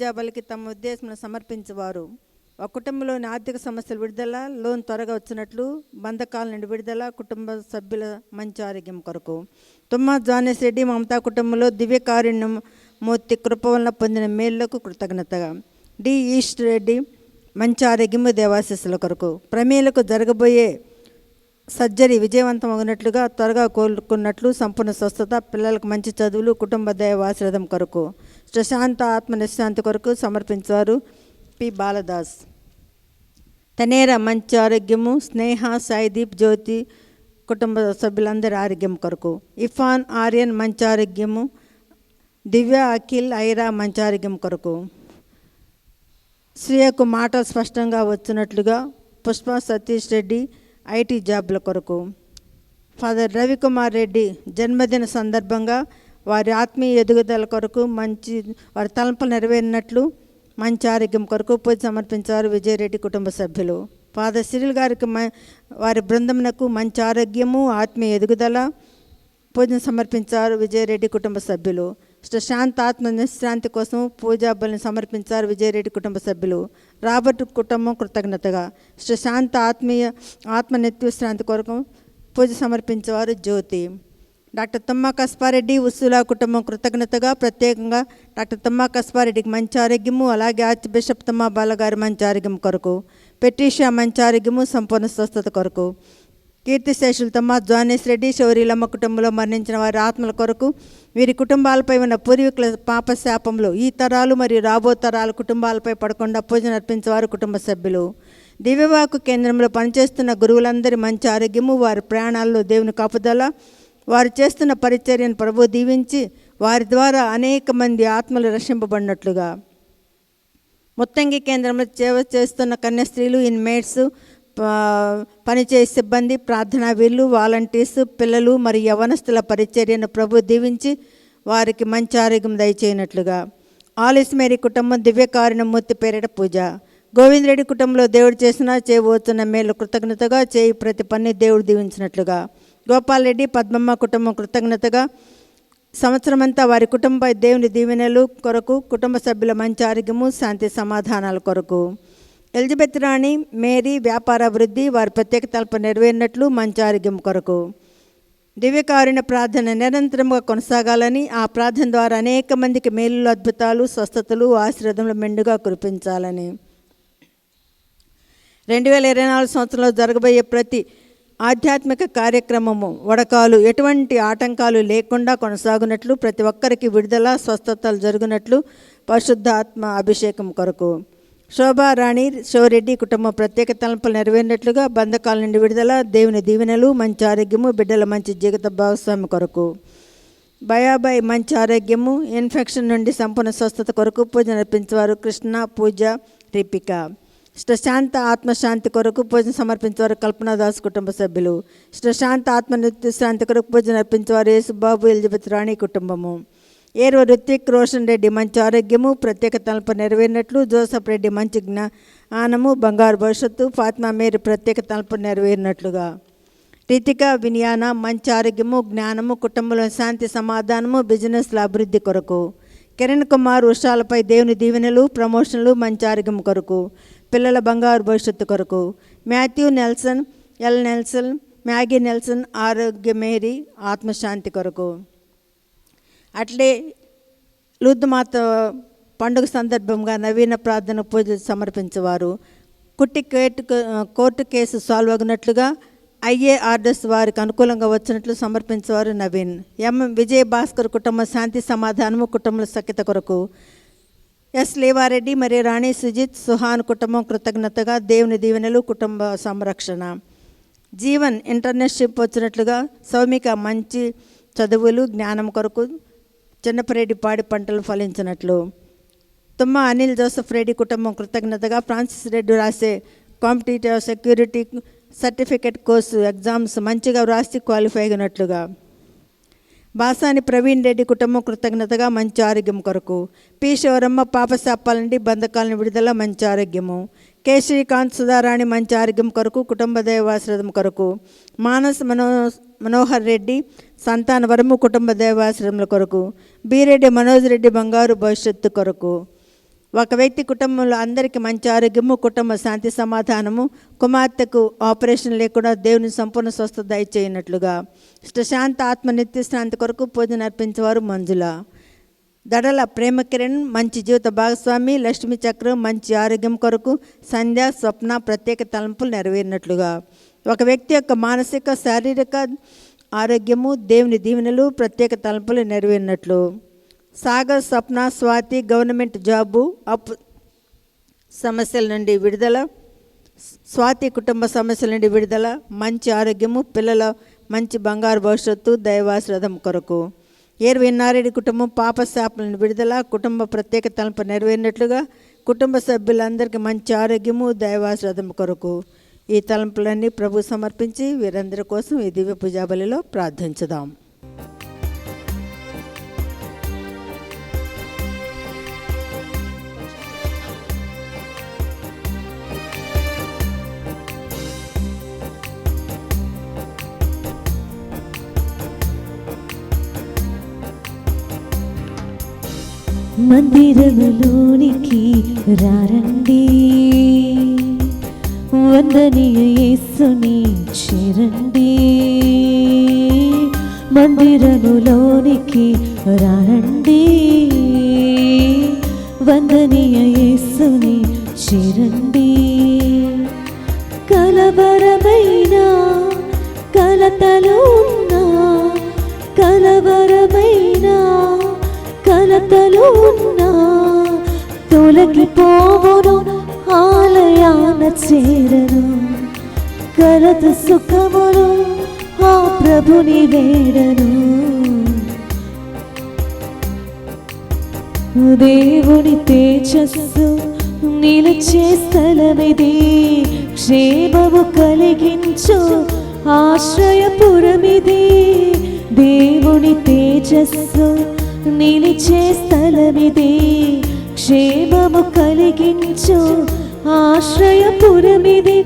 పూజా బలికి తమ ఉద్దేశం సమర్పించేవారు. ఒక కుటుంబంలోని ఆర్థిక సమస్యలు విడుదల, లోన్ త్వరగా వచ్చినట్లు, బంధకాల నుండి విడుదల, కుటుంబ సభ్యుల మంచి ఆరోగ్యం కొరకు. తుమ్మా జానేస్ రెడ్డి మమతా కుటుంబంలో దివ్యకారుణ్యం మూర్తి కృప వలన పొందిన మేళ్లకు కృతజ్ఞతగా. డి ఈస్ట్ రెడ్డి మంచి ఆరోగ్యము దేవాశీస్సుల కొరకు. ప్రమేయులకు జరగబోయే సర్జరీ విజయవంతమగినట్లుగా, త్వరగా కోలుకున్నట్లు, సంపూర్ణ స్వస్థత, పిల్లలకు మంచి చదువులు, కుటుంబ దైవాశ్రదం కొరకు. ప్రశాంత ఆత్మ నిశాంతి కొరకు సమర్పించారు పి బాలదాస్. తనేరా మంచి ఆరోగ్యము. స్నేహ, సాయిదీప్, జ్యోతి కుటుంబ సభ్యులందరి ఆరోగ్యం కొరకు. ఇఫాన్ ఆర్యన్ మంచి ఆరోగ్యము. దివ్య, అఖిల్, ఐరా మంచి ఆరోగ్యం కొరకు. శ్రీయకు మాట స్పష్టంగా వచ్చినట్లుగా, పుష్ప సతీష్ రెడ్డి ఐటీ జాబ్ల కొరకు. ఫాదర్ రవికుమార్ రెడ్డి జన్మదిన సందర్భంగా వారి ఆత్మీయ ఎదుగుదల కొరకు, వారి తలంపులు నెరవేరినట్లు మంచి ఆరోగ్యం కొరకు పూజ సమర్పించారు విజయరెడ్డి కుటుంబ సభ్యులు. ఫాదర్ సిరిల్ గారికి వారి బృందమునకు మంచి ఆరోగ్యము, ఆత్మీయ ఎదుగుదల పూజను సమర్పించారు విజయరెడ్డి కుటుంబ సభ్యులు. శాంత ఆత్మ నిశ్రాంతి కోసం పూజా బలిని సమర్పించారు విజయరెడ్డి కుటుంబ సభ్యులు. రాబర్ట్ కుటుంబం కృతజ్ఞతగా. శాంత ఆత్మ నిత్యశ్రాంతి కొరకు పూజ సమర్పించేవారు జ్యోతి. డాక్టర్ తుమ్మా కస్పారెడ్డి ఉస్సులా కుటుంబం కృతజ్ఞతగా. ప్రత్యేకంగా డాక్టర్ తుమ్మా కస్పారెడ్డికి మంచి ఆరోగ్యము, అలాగే ఆర్చ్ బిషప్ తుమ్మా బాలగారి మంచి ఆరోగ్యం కొరకు. పెట్రీషియా మంచి ఆరోగ్యము, సంపూర్ణ స్వస్థత కొరకు. కీర్తిశేషులు తుమ్మా జానేస్ రెడ్డి, శౌరీలమ్మ కుటుంబంలో మరణించిన వారి ఆత్మల కొరకు, వీరి కుటుంబాలపై ఉన్న పూర్వీకుల పాపశాపంలో ఈ తరాలు మరియు రాబో తరాల కుటుంబాలపై పడకుండా పూజను అర్పించేవారు కుటుంబ సభ్యులు. దివ్యవాకు కేంద్రంలో పనిచేస్తున్న గురువులందరి మంచి ఆరోగ్యము, వారి ప్రయాణాల్లో దేవుని కాపుదల, వారు చేస్తున్న పరిచర్యను ప్రభు దీవించి వారి ద్వారా అనేక మంది ఆత్మలు రక్షింపబడినట్లుగా. ముత్తంగి కేంద్రంలో సేవ చేస్తున్న కన్యాస్త్రీలు, ఇన్మేట్స్, పనిచేసే సిబ్బంది, ప్రార్థనా వీళ్ళు, వాలంటీర్స్, పిల్లలు మరియు యవనస్తుల పరిచర్యను ప్రభు దీవించి వారికి మంచి ఆరోగ్యం దయచేయనట్లుగా. ఆలిస్ మేరీ కుటుంబం దివ్యకారుణ్యమూర్తి పేరిట పూజ. గోవిందరెడ్డి కుటుంబంలో దేవుడు చేయబోతున్న మేలు కృతజ్ఞతగా, చేయి ప్రతి పని దేవుడు దీవించినట్లుగా. గోపాల్ రెడ్డి, పద్మమ్మ కుటుంబం కృతజ్ఞతగా. సంవత్సరమంతా వారి కుటుంబ దేవుని దీవెనలు కొరకు, కుటుంబ సభ్యుల మంచి ఆరోగ్యము, శాంతి సమాధానాల కొరకు. ఎలిజబెత్ రాణి మేరీ వ్యాపార అభివృద్ధి, వారి ప్రత్యేక తలుపు నెరవేరినట్లు మంచి ఆరోగ్యం కొరకు. దివ్యకారుణ్య ప్రార్థన నిరంతరంగా కొనసాగాలని, ఆ ప్రార్థన ద్వారా అనేక మందికి మేలు, అద్భుతాలు, స్వస్థతలు, ఆశీర్వాదములు మెండుగా కురిపించాలని. 2024 సంవత్సరంలో జరగబోయే ప్రతి ఆధ్యాత్మిక కార్యక్రమము వడకాలు ఎటువంటి ఆటంకాలు లేకుండా కొనసాగునట్లు, ప్రతి ఒక్కరికి విడుదల, స్వస్థతలు జరుగునట్లు పరిశుద్ధ ఆత్మ అభిషేకం కొరకు. శోభారాణి శివరెడ్డి కుటుంబం ప్రత్యేక తలంపులు నెరవేరినట్లుగా, బంధకాల నుండి విడుదల, దేవుని దీవెనలు, మంచి ఆరోగ్యము, బిడ్డల మంచి జీవిత భాగస్వామి కొరకు. భయాబాయ్ మంచి ఆరోగ్యము, ఇన్ఫెక్షన్ నుండి సంపూర్ణ స్వస్థత కొరకు పూజ నడిపించేవారు కృష్ణ, పూజ, రిపిక. శాంత ఆత్మశాంతి కొరకు పూజ సమర్పించేవారు కల్పనాదాస్ కుటుంబ సభ్యులు. శాంత ఆత్మ నిత్యశాంతి కొరకు పూజ నడిపించేవారు యేసుబాబు, ఎలిజబెత్ రాణి కుటుంబము. ఏర్వ రుత్విక్ రోషన్ రెడ్డి మంచి ఆరోగ్యము, ప్రత్యేక తలంపు నెరవేరినట్లు. జోసఫ్ రెడ్డి మంచి జ్ఞానము, బంగారు భవిష్యత్తు. ఫాతిమా మేరీ ప్రత్యేక తలంపు నెరవేరినట్లుగా. రితిక వినియాన మంచి ఆరోగ్యము, జ్ఞానము, కుటుంబంలో శాంతి సమాధానము, బిజినెస్ల అభివృద్ధి కొరకు. కిరణ్ కుమార్ ఉషాలపై దేవుని దీవెనలు, ప్రమోషన్లు, మంచి ఆరోగ్యం కొరకు, పిల్లల బంగారు భవిష్యత్తు కొరకు. Matthew Nelson, L Nelson, Maggie Nelson ఆరోగ్య మేరీ ఆత్మశాంతి కొరకు. అట్లే లూద్మాత పండుగ సందర్భంగా నవీన ప్రార్థన పూజ సమర్పించేవారు. కోర్టు కేసు సాల్వ్ అగినట్లుగా, ఐఏ ఆర్డర్స్ వారికి అనుకూలంగా వచ్చినట్లు సమర్పించేవారు నవీన్. విజయ భాస్కర్ కుటుంబ శాంతి సమాధానము, కుటుంబ సఖ్యత కొరకు. ఎస్ లేవారెడ్డి మరియు రాణి సుజిత్ సుహాన్ కుటుంబం కృతజ్ఞతగా, దేవుని దీవెనలు, కుటుంబ సంరక్షణ. జీవన్ ఇంటర్న్షిప్ వచ్చినట్లుగా, సౌమిక మంచి చదువులు, జ్ఞానం కొరకు. చిన్నపరెడ్డి పాడి పంటలు ఫలించినట్లు. తుమ్మ అనిల్ జోసఫ్ రెడ్డి కుటుంబం కృతజ్ఞతగా, ఫ్రాన్సిస్ రెడ్డి రాసే competitive security certificate course exams మంచిగా వ్రాసి క్వాలిఫై అయినట్లుగా. బాసాని ప్రవీణ్ రెడ్డి కుటుంబం కృతజ్ఞతగా, మంచి ఆరోగ్యం కొరకు. పి శివరమ్మ పాపశాపాల నుండి బంధకాలను విడుదల, మంచి ఆరోగ్యము. కె శ్రీకాంత్ సుధారాణి మంచి ఆరోగ్యం కొరకు, కుటుంబ దైవాశ్రదం కొరకు. మానస్ మనోహర్ రెడ్డి సంతాన వరము, కుటుంబ దైవాశ్రదముల కొరకు. బి రెడ్డి మనోజ్ రెడ్డి బంగారు భవిష్యత్తు కొరకు. ఒక వ్యక్తి కుటుంబంలో అందరికీ మంచి ఆరోగ్యము, కుటుంబ శాంతి సమాధానము, కుమార్తెకు ఆపరేషన్ లేకుండా దేవుని సంపూర్ణ స్వస్థత దయచేయనట్లుగా. ఇష్టశాంత ఆత్మ నిత్యశాంతి కొరకు పూజ అర్పించేవారు మంజుల. దడల ప్రేమ కిరణ్ మంచి జీవిత భాగస్వామి, లక్ష్మీ చక్రం మంచి ఆరోగ్యం కొరకు సంధ్య, స్వప్న ప్రత్యేక తలంపులు నెరవేరినట్లుగా. ఒక వ్యక్తి యొక్క మానసిక శారీరక ఆరోగ్యము, దేవుని దీవెనలు ప్రత్యేక తలంపులు నెరవేరినట్లు. సాగర్, స్వప్న, స్వాతి గవర్నమెంట్ జాబు, అప్పు సమస్యల నుండి విడుదల. స్వాతి కుటుంబ సమస్యల నుండి విడుదల, మంచి ఆరోగ్యము, పిల్లల మంచి బంగారు భవిష్యత్తు, దైవాశ్రదం కొరకు. ఏర్విన్నారెడ్డి కుటుంబం పాప శాపల నుండి విడుదల, కుటుంబ ప్రత్యేక తలంపు నెరవేరినట్లుగా. కుటుంబ సభ్యులందరికీ మంచి ఆరోగ్యము, దైవాశ్రదం కొరకు. ఈ తలంపులన్నీ ప్రభు సమర్పించి వీరందరి కోసం ఈ దివ్య పూజాబలిలో ప్రార్థించుదాం. మందిరములోనికి రారండి, వందనీయ యేసుని చేరండి. మందిరములోనికి రారండి, వందనీయ యేసుని చేరండి. కలవరమైన కలతలు ఉన్నా, కలవరమైన కలతలు ఉన్నా తొలగిపోవును, ఆలయాన చేరను. కలత సుఖములు ఆ ప్రభుని వేడను. దేవుని తేజస్సు నిలిచే స్థలమిది, క్షేమము కలిగించు ఆశ్రయపురమిది. దేవుని తేజస్సు నిలిచే స్థలమిది, క్షేమము కలిగించు ఆశ్రయపురమిది.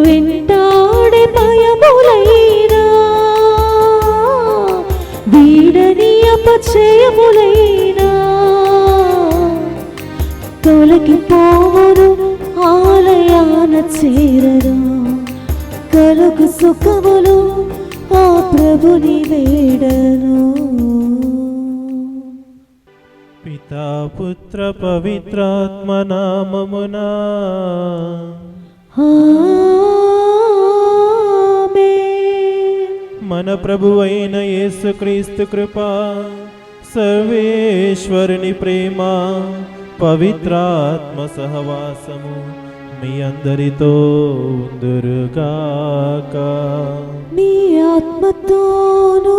వెంటాడే భయములైనా, వీడని అపచయములైనా తొలగిపోవును, ఆలయాన చేరను. కలుగు సుఖములు ఆ ప్రభుని వేడను. పితా పుత్ర పవిత్రాత్మ నామమునా ఆమేన్. మన ప్రభువైన యేసుక్రీస్తు కృప, సర్వేశ్వరుని ప్రేమ, పవిత్రాత్మ సహవాసము మీ అందరితో ఉందురుగాక. మీ ఆత్మతోనూ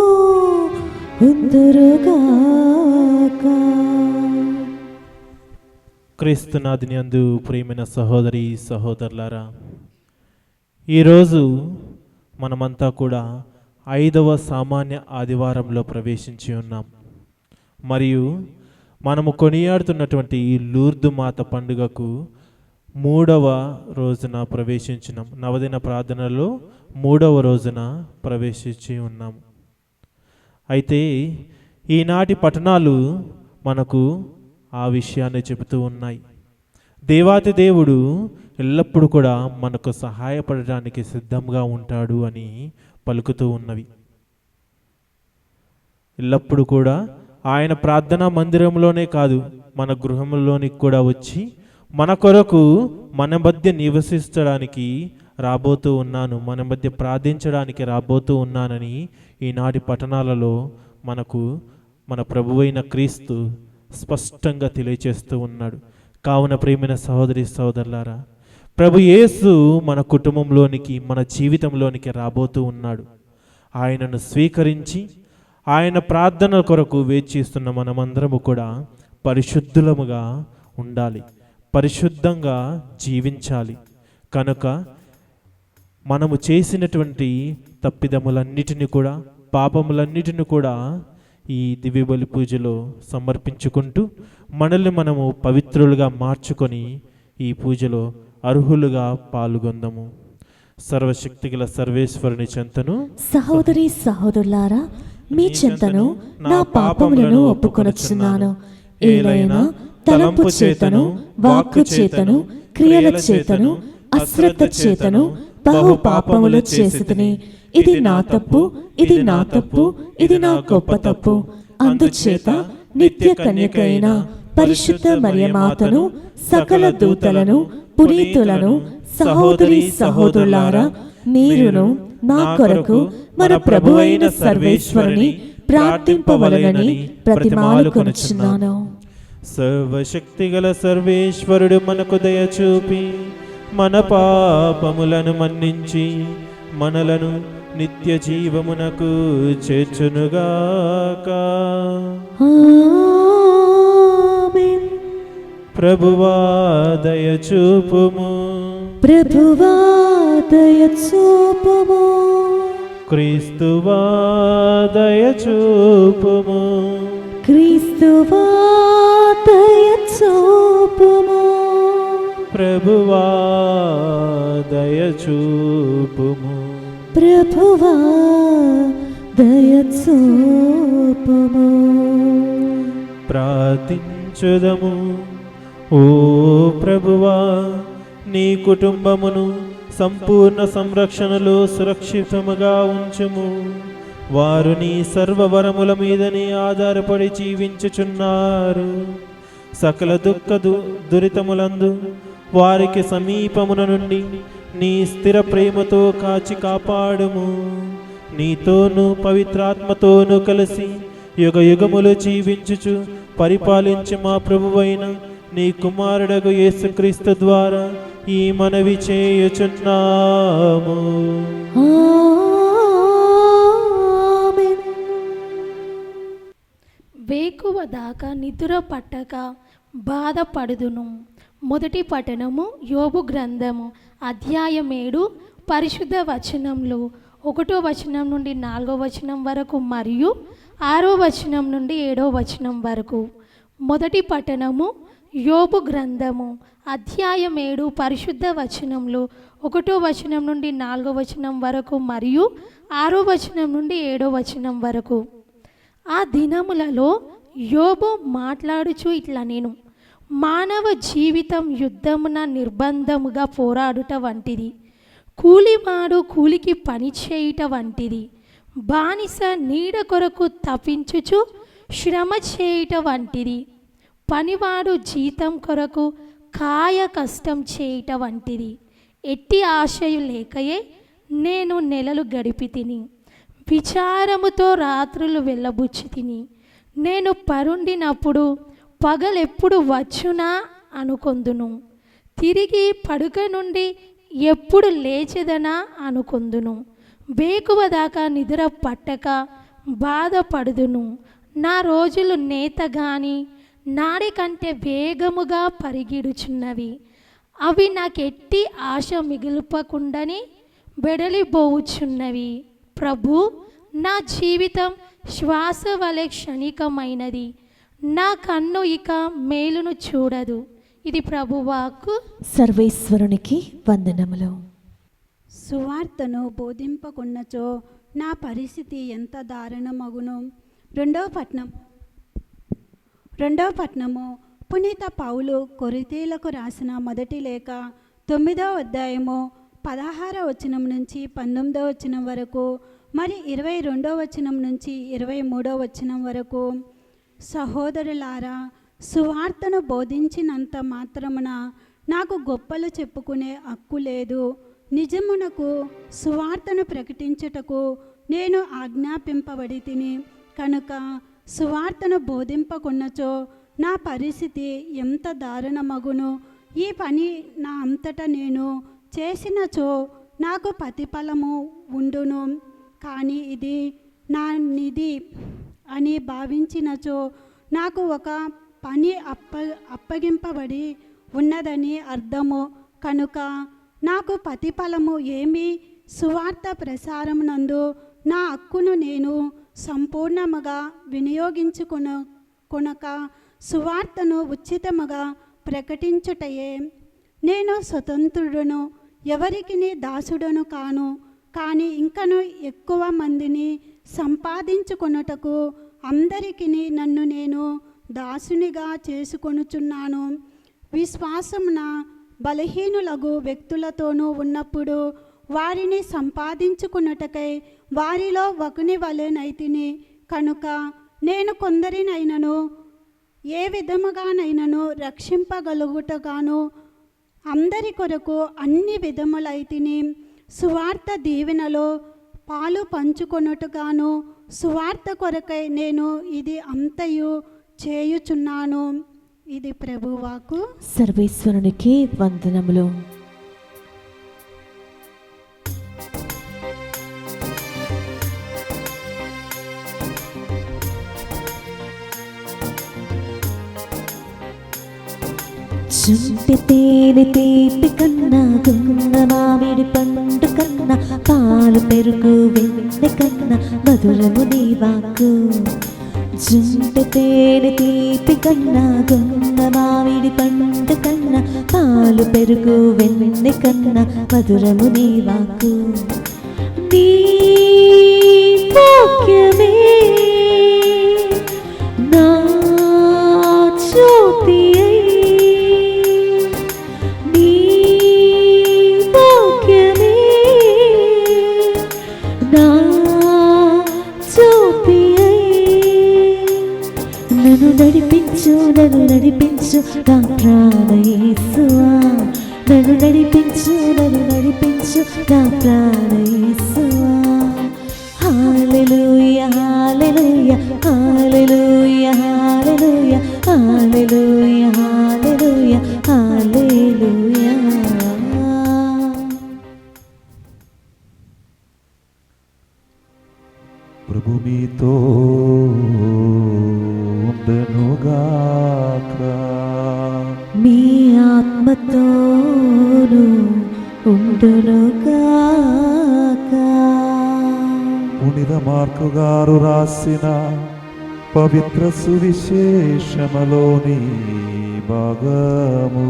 ఉందురుగాక. క్రీస్తునాథుని యందు ప్రియమైన సహోదరి సహోదరులారా, ఈరోజు మనమంతా కూడా 5వ సామాన్య ఆదివారంలో ప్రవేశించి ఉన్నాం. మరియు మనము కొనియాడుతున్నటువంటి ఈ లూర్దు మాత పండుగకు 3వ రోజున ప్రవేశించినాం. నవదిన ప్రార్థనలో 3వ రోజున ప్రవేశించి ఉన్నాము. అయితే ఈనాటి పఠనాలు మనకు ఆ విషయాన్ని చెబుతూ ఉన్నాయి. దేవాతి దేవుడు ఎల్లప్పుడూ కూడా మనకు సహాయపడడానికి సిద్ధంగా ఉంటాడు అని పలుకుతూ ఉన్నవి. ఎల్లప్పుడూ కూడా ఆయన ప్రార్థనా మందిరంలోనే కాదు, మన గృహంలోనికి కూడా వచ్చి మన కొరకు మన మధ్య నివసించడానికి రాబోతూ ఉన్నాను, మన మధ్య ప్రార్థించడానికి రాబోతూ ఉన్నానని ఈనాటి పఠనాలలో మనకు మన ప్రభువైన క్రీస్తు స్పష్టంగా తెలియచేస్తూ ఉన్నాడు. కావున ప్రియమైన సహోదరి సహోదరులారా, ప్రభు యేసు మన కుటుంబంలోనికి, మన జీవితంలోనికి రాబోతూ ఉన్నాడు. ఆయనను స్వీకరించి ఆయన ప్రార్థన కొరకు వేచిస్తున్న మనమందరము కూడా పరిశుద్ధులముగా ఉండాలి, పరిశుద్ధంగా జీవించాలి. కనుక మనము చేసినటువంటి తప్పిదములన్నిటిని కూడా, పాపములన్నిటిని కూడా ఈ దివ్యబలి పూజలో సమర్పించుకుంటూ మనల్ని మనము పవిత్రులుగా మార్చుకొని ఈ పూజలో అర్హులుగా పాల్గొందాము. సర్వశక్తిగల సర్వేశ్వరుని చెంతను, సహోదరి సహోదరులారా, మీ చెంతను నా పాపములను ఒప్పుకొనుచున్నాను. ఏలైనా తలంపు చేతను, వాక్కు చేతను, క్రియల చేతను, అశ్రద్ధ చేతను బహు పాపములు చేసితిని. ఇది నా తప్పు, ఇది నా తప్పు, ఇది నా గొప్ప తప్పు. అందుచేత నిత్య కన్యక అయిన పరిశుద్ధ మరియమాతను, సకల దూతలను, పునీతులను, సహోదరి సహోదరులారా, మీరును నా కొరకు మన ప్రభువైన సర్వేశ్వరుని ప్రార్థింపవలెనని బ్రతిమాలుకొనుచున్నాను. సర్వశక్తిగల సర్వేశ్వరుడు మనకు దయ చూపి మన పాపములను మన్నించి మనలను నిత్య జీవమునకు చేర్చునుగాక. ఆమేన్. ప్రభువా దయ చూపుము. ప్రభువా దయ చూపుము. క్రీస్తువా దయ చూపుము. క్రీస్తువా దయ చూపుము. ప్రభువా దయ చూపుము. ప్రభువా దయ చూపుము. ప్రార్థించుదము. ఓ ప్రభువా, నీ కుటుంబమును సంపూర్ణ సంరక్షణలో సురక్షితముగా ఉంచుము. వారు నీ సర్వవరముల మీదనే ఆధారపడి జీవించుచున్నారు. సకల దురితములందు వారికి సమీపమున నుండి నీ స్థిర ప్రేమతో కాచి కాపాడుము. నీతోనూ పవిత్రాత్మతోనూ కలిసి యుగ యుగములు జీవించుచు పరిపాలించు మా ప్రభువైన నీ కుమారుడగు యేసుక్రీస్తు ద్వారా ఈ మనవి చేయుచున్నాము. ఆమేన్. వేకువ దాకా నిద్ర పట్టక బాధపడుదును. మొదటి పఠనము యోబు గ్రంథము అధ్యాయం 7 పరిశుద్ధ వచనంలో 1వ వచనం నుండి 4వ వచనం వరకు మరియు 6వ వచనం నుండి 7వ వచనం వరకు. మొదటి పఠనము యోబు గ్రంథము అధ్యాయం 7 పరిశుద్ధ వచనంలో 1వ వచనం నుండి 4వ వచనం వరకు మరియు 6వ వచనం నుండి 7వ వచనం వరకు. ఆ దినములలో యోబు మాట్లాడుచు ఇట్లా నేను మానవ జీవితం యుద్ధమున నిర్బంధముగా పోరాడుట వంటిది. కూలివాడు కూలికి పని చేయుట వంటిది. బానిస నీడ కొరకు తప్పించుచు శ్రమ చేయుట వంటిది. పనివాడు జీతం కొరకు కాయ కష్టం చేయుట వంటిది. ఎట్టి ఆశయు లేకయే నేను నెలలు గడిపి తిని, విచారముతో రాత్రులు వెళ్ళబుచ్చి తిని. నేను పరుండినప్పుడు పగలెప్పుడు వచ్చునా అనుకొందును. తిరిగి పడుక నుండి ఎప్పుడు లేచెదనా అనుకొందును. వేకువ దాకా నిద్ర పట్టక బాధపడుదును. నా రోజులు నేతగాని నాడి కంటే వేగముగా పరిగిడుచున్నవి. అవి నాకెట్టి ఆశ మిగులుపకుండాని బెడలిపోవుచున్నవి. ప్రభు, నా జీవితం శ్వాస వలె క్షణికమైనది. నా కన్ను ఇక మేలును చూడదు. ఇది ప్రభువాకు. సర్వేశ్వరునికి వందనములు. సువార్తను బోధింపకున్నచో నా పరిస్థితి ఎంత దారుణమగును. రెండవ పట్నము పునీత పౌలు కొరింథీయులకు రాసిన మొదటి లేఖ 9వ అధ్యాయము 16వ వచనం నుంచి 19వ వచనం వరకు మరి 22వ వచనం నుంచి 23వ వచనం వరకు. సహోదరులారా, సువార్తను బోధించినంత మాత్రమున నాకు గొప్పలు చెప్పుకునే హక్కు లేదు. నిజమునకు సువార్తను ప్రకటించుటకు నేను ఆజ్ఞాపింపబడి తిని కనుక సువార్తను బోధింపకున్నచో నా పరిస్థితి ఎంత దారుణమగును. ఈ పని నా అంతటా నేను చేసినచో నాకు ప్రతిఫలము ఉండును. కానీ ఇది నా నిధి అని భావించినచో నాకు ఒక పని అప్పగింపబడి ఉన్నదని అర్థము. కనుక నాకు ప్రతిఫలము ఏమి? సువార్త ప్రసారమునందు నా హక్కును నేను సంపూర్ణముగా వినియోగించుకొనక సువార్తను ఉచితముగా ప్రకటించుటయే. నేను స్వతంత్రుడును, ఎవరికి దాసుడును కాను. కానీ ఇంకను ఎక్కువ మందిని సంపాదించుకొనుటకు అందరికీ నన్ను నేను దాసునిగా చేసుకొనుచున్నాను. విశ్వాసమున బలహీనులగు వ్యక్తులతోనూ ఉన్నప్పుడు వారిని సంపాదించుకున్నటకై వారిలో ఒకని వలెనైతిని. కనుక నేను కొందరినైనను ఏ విధముగానైనను రక్షింపగలుగుటగాను అందరి కొరకు అన్ని విధములైతిని. సువార్త దీవెనలో పాలు పంచుకొనుటగాను సువార్త కొరకై నేను ఇది అంతయు చేయుచున్నాను. ఇది ప్రభువాకు. సర్వేశ్వరునికి వందనములు. చుంటి తేనె తీపి కన్నా గున్న మామిడి పండు కన్నా పాలు పెరుగు వెన్నె కన్నా మధురము నీ వాక్కు. చుంటి తేనె తీపి కన్నా గున్న మామిడి పండు కన్నా పాలు పెరుగు వెన్నె కన్నా మధురము నీ వాక్కు. నీ వాక్యమే నా జ్యోతి నన్ను నడిపించు నా ప్రాణ యేసువా. నన్ను నడిపించు నా ప్రాణ యేసువా. హల్లెలూయా హల్లెలూయా హల్లెలూయా హల్లెలూయా హల్లెలూయా హల్లెలూయా హల్లెలూయా. ప్రభు మీతో ఉండనుగాక. మీ ఆత్మతోను ఉండునుగాక. పునీత మార్కు గారు రాసిన పవిత్ర సువిశేషములోని భాగము.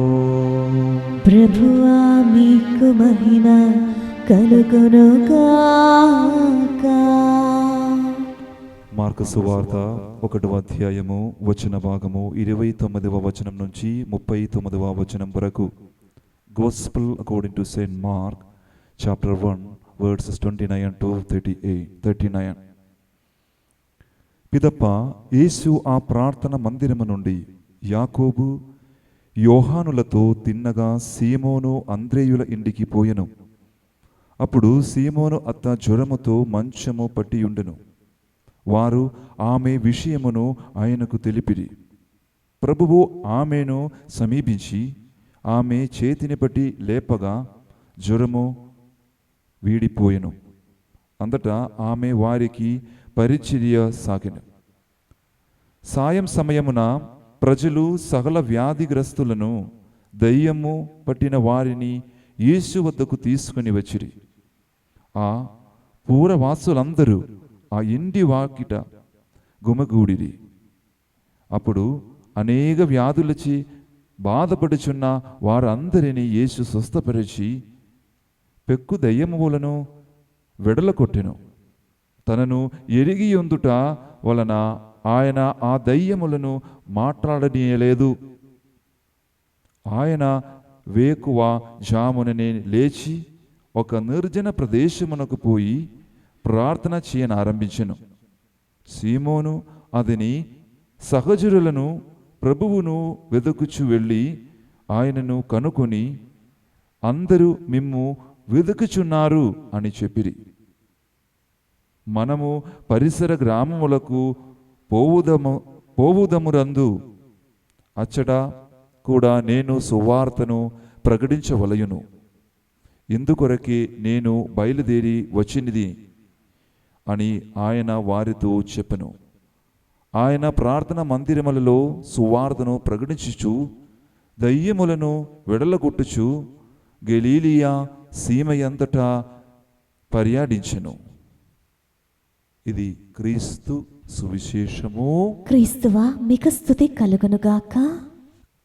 ప్రభువా మీకు మహిమ కలుగునుగాక. మార్కు సువార్త 1వ అధ్యాయము వచన భాగము 29వ వచనం నుంచి 39వ వచనం వరకు. Gospel according to Saint Mark, chapter 1, verses 29 to 39. పిదప యేసు ఆ ప్రార్థన మందిరము నుండి యాకోబు యోహానులతో తిన్నగా సీమోను అంద్రేయుల ఇంటికి పోయెను. అప్పుడు సీమోను అత్త జ్వరముతో మంచము పట్టియుండెను. వారు ఆమె విషయమును ఆయనకు తెలిపిరి. ప్రభువు ఆమెను సమీపించి ఆమె చేతిని పట్టి లేపగా జ్వరము వీడిపోయెను. అంతటా ఆమె వారికి పరిచర్య సాగెను. సాయం సమయమున ప్రజలు సకల వ్యాధిగ్రస్తులను దయ్యము పట్టిన వారిని యేసు వద్దకు తీసుకుని వచ్చిరి. ఆ పూరవాసులందరూ ఆ ఇంటి వాకిట గుమగూడిరి. అప్పుడు అనేక వ్యాధులచి బాధపడుచున్న వారందరినీ యేసు స్వస్థపరిచి పెక్కు దయ్యములను వెడలకొట్టెను. తనను ఎరిగి ఉందుట వలన ఆయన ఆ దయ్యములను మాట్లాడనీయలేదు. ఆయన వేకువ జాముననే లేచి ఒక నిర్జన ప్రదేశమునకు పోయి ప్రార్థన చేయనారంభించెను. సీమోను అతని సహచరులను ప్రభువును వెదకుచు వెళ్ళి ఆయనను కనుకొని అందరూ మిమ్ము వెదుకుచున్నారు అని చెప్పిరి. మనము పరిసర గ్రామములకు పోవుదమురందు అచ్చట కూడా నేను సువార్తను ప్రకటించవలయును. ఇందుకొరకే నేను బయలుదేరి వచ్చినది అని ఆయన వారితో చెప్పెను. ఆయన ప్రార్థన మందిరములలో సువార్తను ప్రకటించుచు దయ్యములను వెడలగొట్టుచు గలీలియా సీమయంతటా పర్యాడించెను. ఇది క్రీస్తు సువిశేషము. క్రీస్తువా మీకు స్తుతి కలుగునుగాక.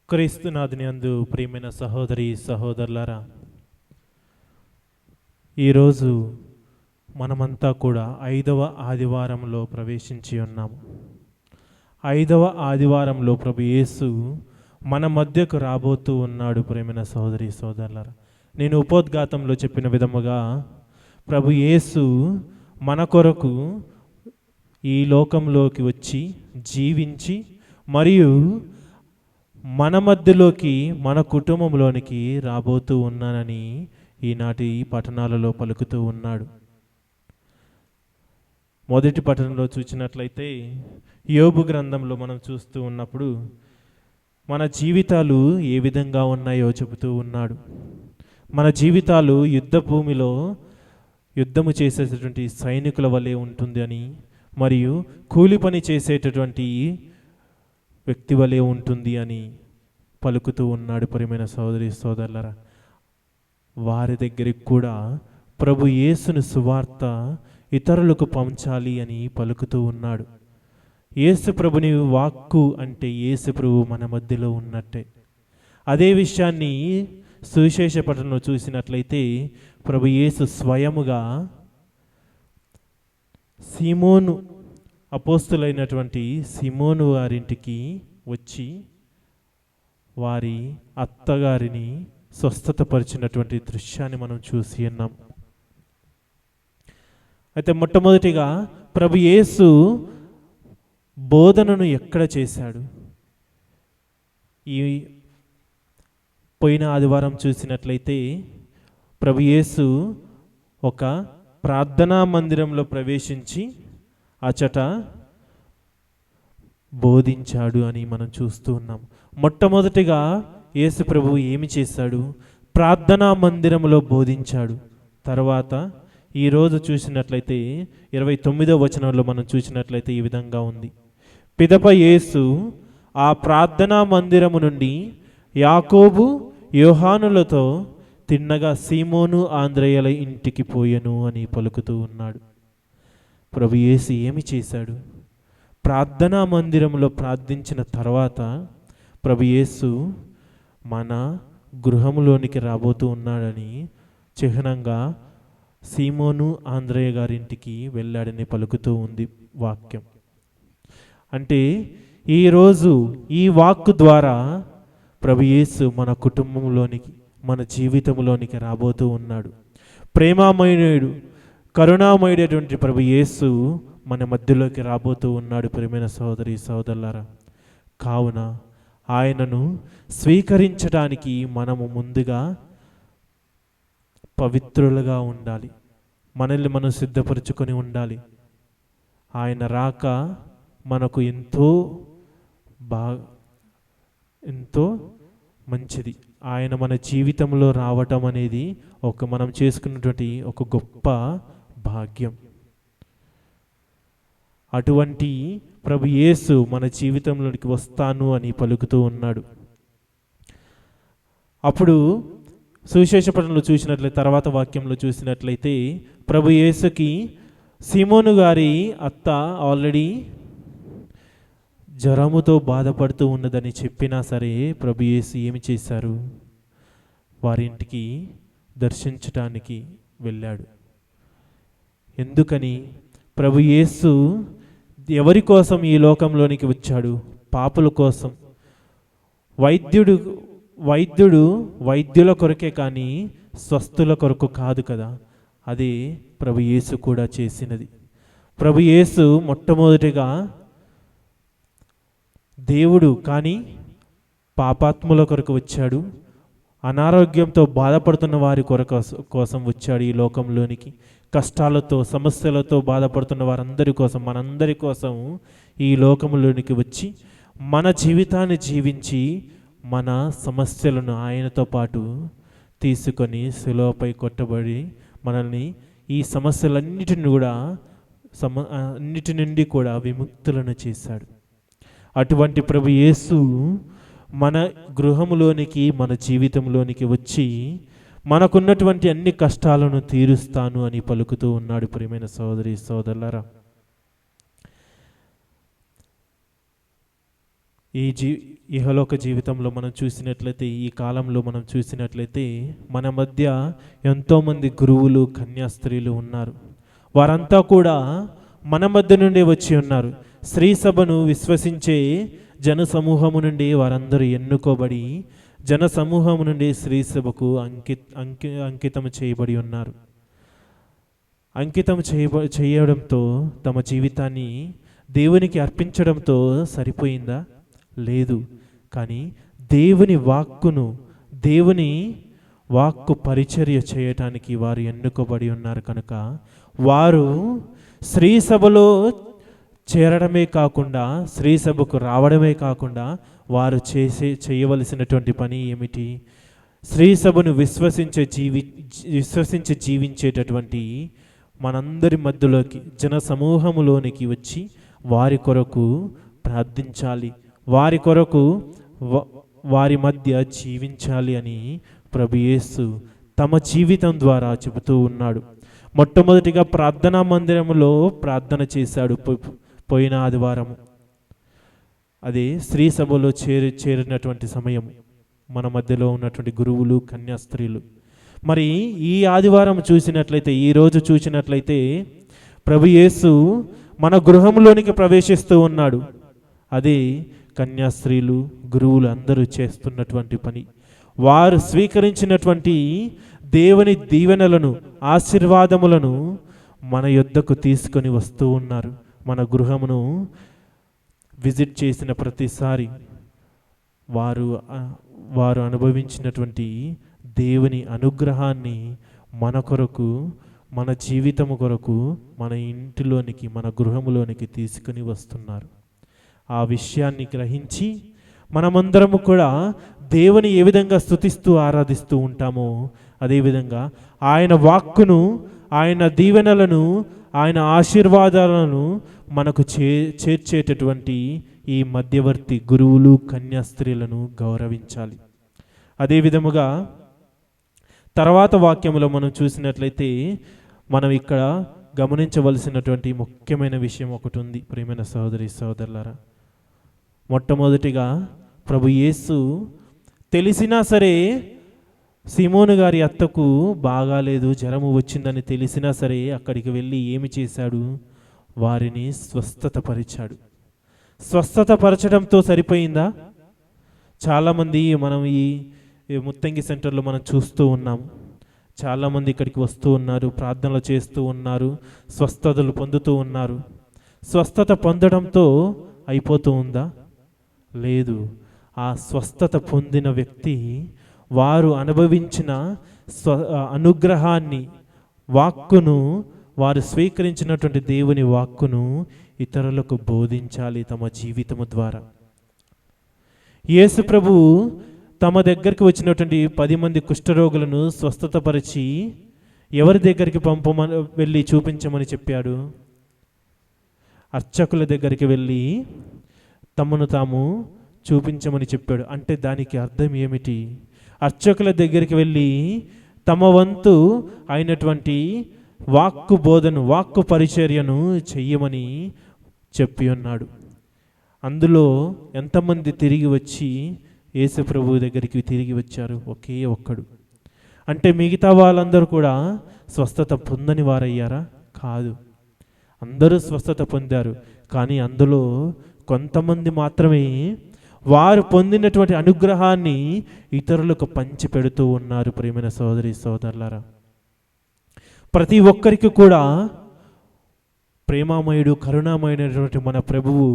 క్రీస్తునాథుని యందు ప్రియమైన సహోదరి సహోదరులారా, ఈరోజు మనమంతా కూడా 5వ ఆదివారంలో ప్రవేశించి ఉన్నాము. 5వ ఆదివారంలో ప్రభు యేసు మన మధ్యకు రాబోతూ ఉన్నాడు. ప్రేమైన సహోదరి సోదరులారా, నేను ఉపోద్ఘాతంలో చెప్పిన విధముగా ప్రభు యేసు మన కొరకు ఈ లోకంలోకి వచ్చి జీవించి మరియు మన మధ్యలోకి మన కుటుంబంలోనికి రాబోతూ ఉన్నానని ఈనాటి పఠనాలలో పలుకుతూ ఉన్నాడు. మొదటి పఠనంలో చూసినట్లయితే యోబు గ్రంథంలో మనం చూస్తూ ఉన్నప్పుడు మన జీవితాలు ఏ విధంగా ఉన్నాయో చెబుతూ ఉన్నాడు. మన జీవితాలు యుద్ధ భూమిలో యుద్ధము చేసేటటువంటి సైనికుల వలె ఉంటుంది అని, మరియు కూలి పని చేసేటటువంటి వ్యక్తి వలె ఉంటుంది అని పలుకుతూ ఉన్నాడు. ప్రియమైన సహోదరి సోదరులారా, వారి దగ్గరికి కూడా ప్రభు యేసుని సువార్త ఇతరులకు పంచాలి అని పలుకుతూ ఉన్నాడు. యేసు ప్రభుని వాక్కు అంటే యేసు ప్రభు మన మధ్యలో ఉన్నట్టే. అదే విషయాన్ని సువిశేష పఠనంలో చూసినట్లయితే ప్రభు యేసు స్వయముగా సీమోను, అపోస్తులైనటువంటి సీమోను వారింటికి వచ్చి వారి అత్తగారిని స్వస్థతపరిచినటువంటి దృశ్యాన్ని మనం చూసి ఉన్నాం. అయితే మొట్టమొదటిగా ప్రభు యేసు బోధనను ఎక్కడ చేశాడు? ఈ పోయిన ఆదివారం చూసినట్లయితే ప్రభు యేసు ఒక ప్రార్థనా మందిరంలో ప్రవేశించి అచట బోధించాడు అని మనం చూస్తూ ఉన్నాం. మొట్టమొదటిగా యేసు ప్రభువు ఏమి చేశాడు? ప్రార్థనా మందిరంలో బోధించాడు. తర్వాత ఈరోజు చూసినట్లయితే 29వ వచనంలో మనం చూసినట్లయితే ఈ విధంగా ఉంది. పిదప యేసు ఆ ప్రార్థనా మందిరము నుండి యాకోబు యోహానులతో తిన్నగా సీమోను ఆంద్రేయుల ఇంటికి పోయెను అని పలుకుతూ ఉన్నాడు. ప్రభు యేసు ఏమి చేశాడు? ప్రార్థనా మందిరంలో ప్రార్థించిన తర్వాత ప్రభు యేసు మన గృహములోనికి రాబోతూ ఉన్నాడని చిహ్నంగా సీమోను ఆంద్రేయ గారింటికి వెళ్ళాడని పలుకుతూ ఉంది వాక్యం. అంటే ఈరోజు ఈ వాక్కు ద్వారా ప్రభు యేసు మన కుటుంబంలోనికి, మన జీవితంలోనికి రాబోతూ ఉన్నాడు. ప్రేమామయుడు, కరుణామయుడైనటువంటి ప్రభు యేసు మన మధ్యలోకి రాబోతూ ఉన్నాడు. ప్రియమైన సహోదరి సహోదరులారా, కావున ఆయనను స్వీకరించడానికి మనము ముందుగా పవిత్రులుగా ఉండాలి. మనల్ని మనం సిద్ధపరచుకొని ఉండాలి. ఆయన రాక మనకు ఎంతో మంచిది. ఆయన మన జీవితంలో రావటం అనేది మనం చేసుకున్నటువంటి ఒక గొప్ప భాగ్యం. అటువంటి ప్రభు యేసు మన జీవితంలోనికి వస్తాను అని పలుకుతూ ఉన్నాడు. అప్పుడు సువిశేష పఠనంలో చూసినట్లయితే తర్వాత వాక్యంలో చూసినట్లయితే ప్రభు యేసుకి సీమోను గారి అత్త ఆల్రెడీ జ్వరముతో బాధపడుతూ ఉన్నదని చెప్పినా సరే ప్రభు యేసు ఏమి చేశారు? వారింటికి దర్శించటానికి వెళ్ళాడు. ఎందుకని? ప్రభు యేసు ఎవరి కోసం ఈ లోకంలోనికి వచ్చాడు? పాపుల కోసం. వైద్యుల కొరకే కానీ స్వస్థుల కొరకు కాదు కదా. అదే ప్రభు యేసు కూడా చేసినది. ప్రభు యేసు మొట్టమొదటిగా దేవుడు కానీ పాపాత్ముల కొరకు వచ్చాడు. అనారోగ్యంతో బాధపడుతున్న వారి కోసం వచ్చాడు ఈ లోకంలోనికి. కష్టాలతో, సమస్యలతో బాధపడుతున్న వారందరి కోసం, మనందరి కోసం ఈ లోకంలోనికి వచ్చి మన జీవితాన్ని జీవించి మన సమస్యలను ఆయనతో పాటు తీసుకొని శిలువపై కొట్టబడి మనల్ని ఈ సమస్యలన్నిటిని కూడా అన్నిటి నుండి కూడా విముక్తులను చేశాడు. అటువంటి ప్రభు యేసు మన గృహములోనికి, మన జీవితంలోనికి వచ్చి మనకున్నటువంటి అన్ని కష్టాలను తీరుస్తాను అని పలుకుతూ ఉన్నాడు. ప్రియమైన సోదరి సోదరులారా, ఇహలోక జీవితంలో మనం చూసినట్లయితే, ఈ కాలంలో మనం చూసినట్లయితే మన మధ్య ఎంతోమంది గురువులు, కన్యాస్త్రీలు ఉన్నారు. వారంతా కూడా మన మధ్య నుండి వచ్చి ఉన్నారు. స్త్రీ సభను విశ్వసించే జన సమూహము నుండి వారందరూ ఎన్నుకోబడి జన సమూహము నుండి స్త్రీ సభకు అంకితం చేయబడి ఉన్నారు. అంకితం చేయడంతో తమ జీవితాన్ని దేవునికి అర్పించడంతో సరిపోయిందా? లేదు. కానీ దేవుని వాక్కు పరిచర్య చేయటానికి వారు ఎన్నుకోబడి ఉన్నారు కనుక వారు స్త్రీ సభలో చేరడమే కాకుండా, స్త్రీ సభకు రావడమే కాకుండా వారు చేయవలసినటువంటి పని ఏమిటి? స్త్రీ సభను విశ్వసించి జీవించేటటువంటి మనందరి మధ్యలోకి, జన సమూహములోనికి వచ్చి వారి కొరకు ప్రార్థించాలి, వారి కొరకు వారి మధ్య జీవించాలి అని ప్రభు యేసు తమ జీవితం ద్వారా చెబుతూ ఉన్నాడు. మొట్టమొదటిగా ప్రార్థనా మందిరంలో ప్రార్థన చేశాడు పోయిన ఆదివారము. అదే స్త్రీ సభలో చేరినటువంటి సమయం, మన మధ్యలో ఉన్నటువంటి గురువులు, కన్యాస్త్రీలు. మరి ఈ ఆదివారం చూసినట్లయితే, ఈరోజు చూసినట్లయితే ప్రభు యేసు మన గృహంలోనికి ప్రవేశిస్తూ ఉన్నాడు. అదే కన్యాస్త్రీలు, గురువులు అందరూ చేస్తున్నటువంటి పని. వారు స్వీకరించినటువంటి దేవుని దీవెనలను, ఆశీర్వాదములను మన యొద్దకు తీసుకొని వస్తూ ఉన్నారు. మన గృహమును విజిట్ చేసిన ప్రతిసారి వారు అనుభవించినటువంటి దేవుని అనుగ్రహాన్ని మన కొరకు, మన జీవితము కొరకు, మన ఇంటిలోనికి, మన గృహములోనికి తీసుకుని వస్తున్నారు. ఆ విషయాన్ని గ్రహించి మనమందరము కూడా దేవుని ఏ విధంగా స్తుతిస్తూ ఆరాధిస్తూ ఉంటామో అదేవిధంగా ఆయన వాక్కును, ఆయన దీవెనలను, ఆయన ఆశీర్వాదాలను మనకు చేర్చేటటువంటి ఈ మధ్యవర్తి గురువులు, కన్యాస్త్రీలను గౌరవించాలి. అదే విధముగా తర్వాత వాక్యంలో మనం చూసినట్లయితే మనం ఇక్కడ గమనించవలసినటువంటి ముఖ్యమైన విషయం ఒకటి ఉంది. ప్రియమైన సహోదరి సహోదరులారా, మొట్టమొదటిగా ప్రభు యేసు తెలిసినా సరే సీమోను గారి అత్తకు బాగాలేదు, జ్వరము వచ్చిందని తెలిసినా సరే అక్కడికి వెళ్ళి ఏమి చేశాడు? వారిని స్వస్థతపరిచాడు. స్వస్థతపరచడంతో సరిపోయిందా? చాలామంది మనం ఈ ముత్తంగి సెంటర్లో మనం చూస్తూ ఉన్నాము. చాలామంది ఇక్కడికి వస్తూ ఉన్నారు, ప్రార్థనలు చేస్తూ ఉన్నారు, స్వస్థతలు పొందుతూ ఉన్నారు. స్వస్థత పొందడంతో అయిపోతూ ఉందా? లేదు. ఆ స్వస్థత పొందిన వ్యక్తి వారు అనుభవించిన అనుగ్రహాన్ని, వాక్కును, వారు స్వీకరించినటువంటి దేవుని వాక్కును ఇతరులకు బోధించాలి తమ జీవితము ద్వారా. యేసు ప్రభువు తమ దగ్గరికి వచ్చినటువంటి 10 మంది కుష్ఠరోగులను స్వస్థతపరిచి ఎవరి దగ్గరికి వెళ్ళి చూపించమని చెప్పాడు? అర్చకుల దగ్గరికి వెళ్ళి తమను తాము చూపించమని చెప్పాడు. అంటే దానికి అర్థం ఏమిటి? అర్చకుల దగ్గరికి వెళ్ళి తమ వంతు అయినటువంటి వాక్కు బోధను, వాక్కు పరిచర్యను చెయ్యమని చెప్పి ఉన్నాడు. అందులో ఎంతమంది తిరిగి వచ్చి యేసు ప్రభువు దగ్గరికి తిరిగి వచ్చారు? ఒకే ఒక్కడు. అంటే మిగతా వాళ్ళందరూ కూడా స్వస్థత పొందని వారయ్యారా? కాదు. అందరూ స్వస్థత పొందారు. కానీ అందులో కొంతమంది మాత్రమే వారు పొందినటువంటి అనుగ్రహాన్ని ఇతరులకు పంచి పెడుతూ ఉన్నారు. ప్రియమైన సోదరి సోదరులారా, ప్రతి ఒక్కరికి కూడా ప్రేమామయుడు, కరుణామయుడైనటువంటి మన ప్రభువు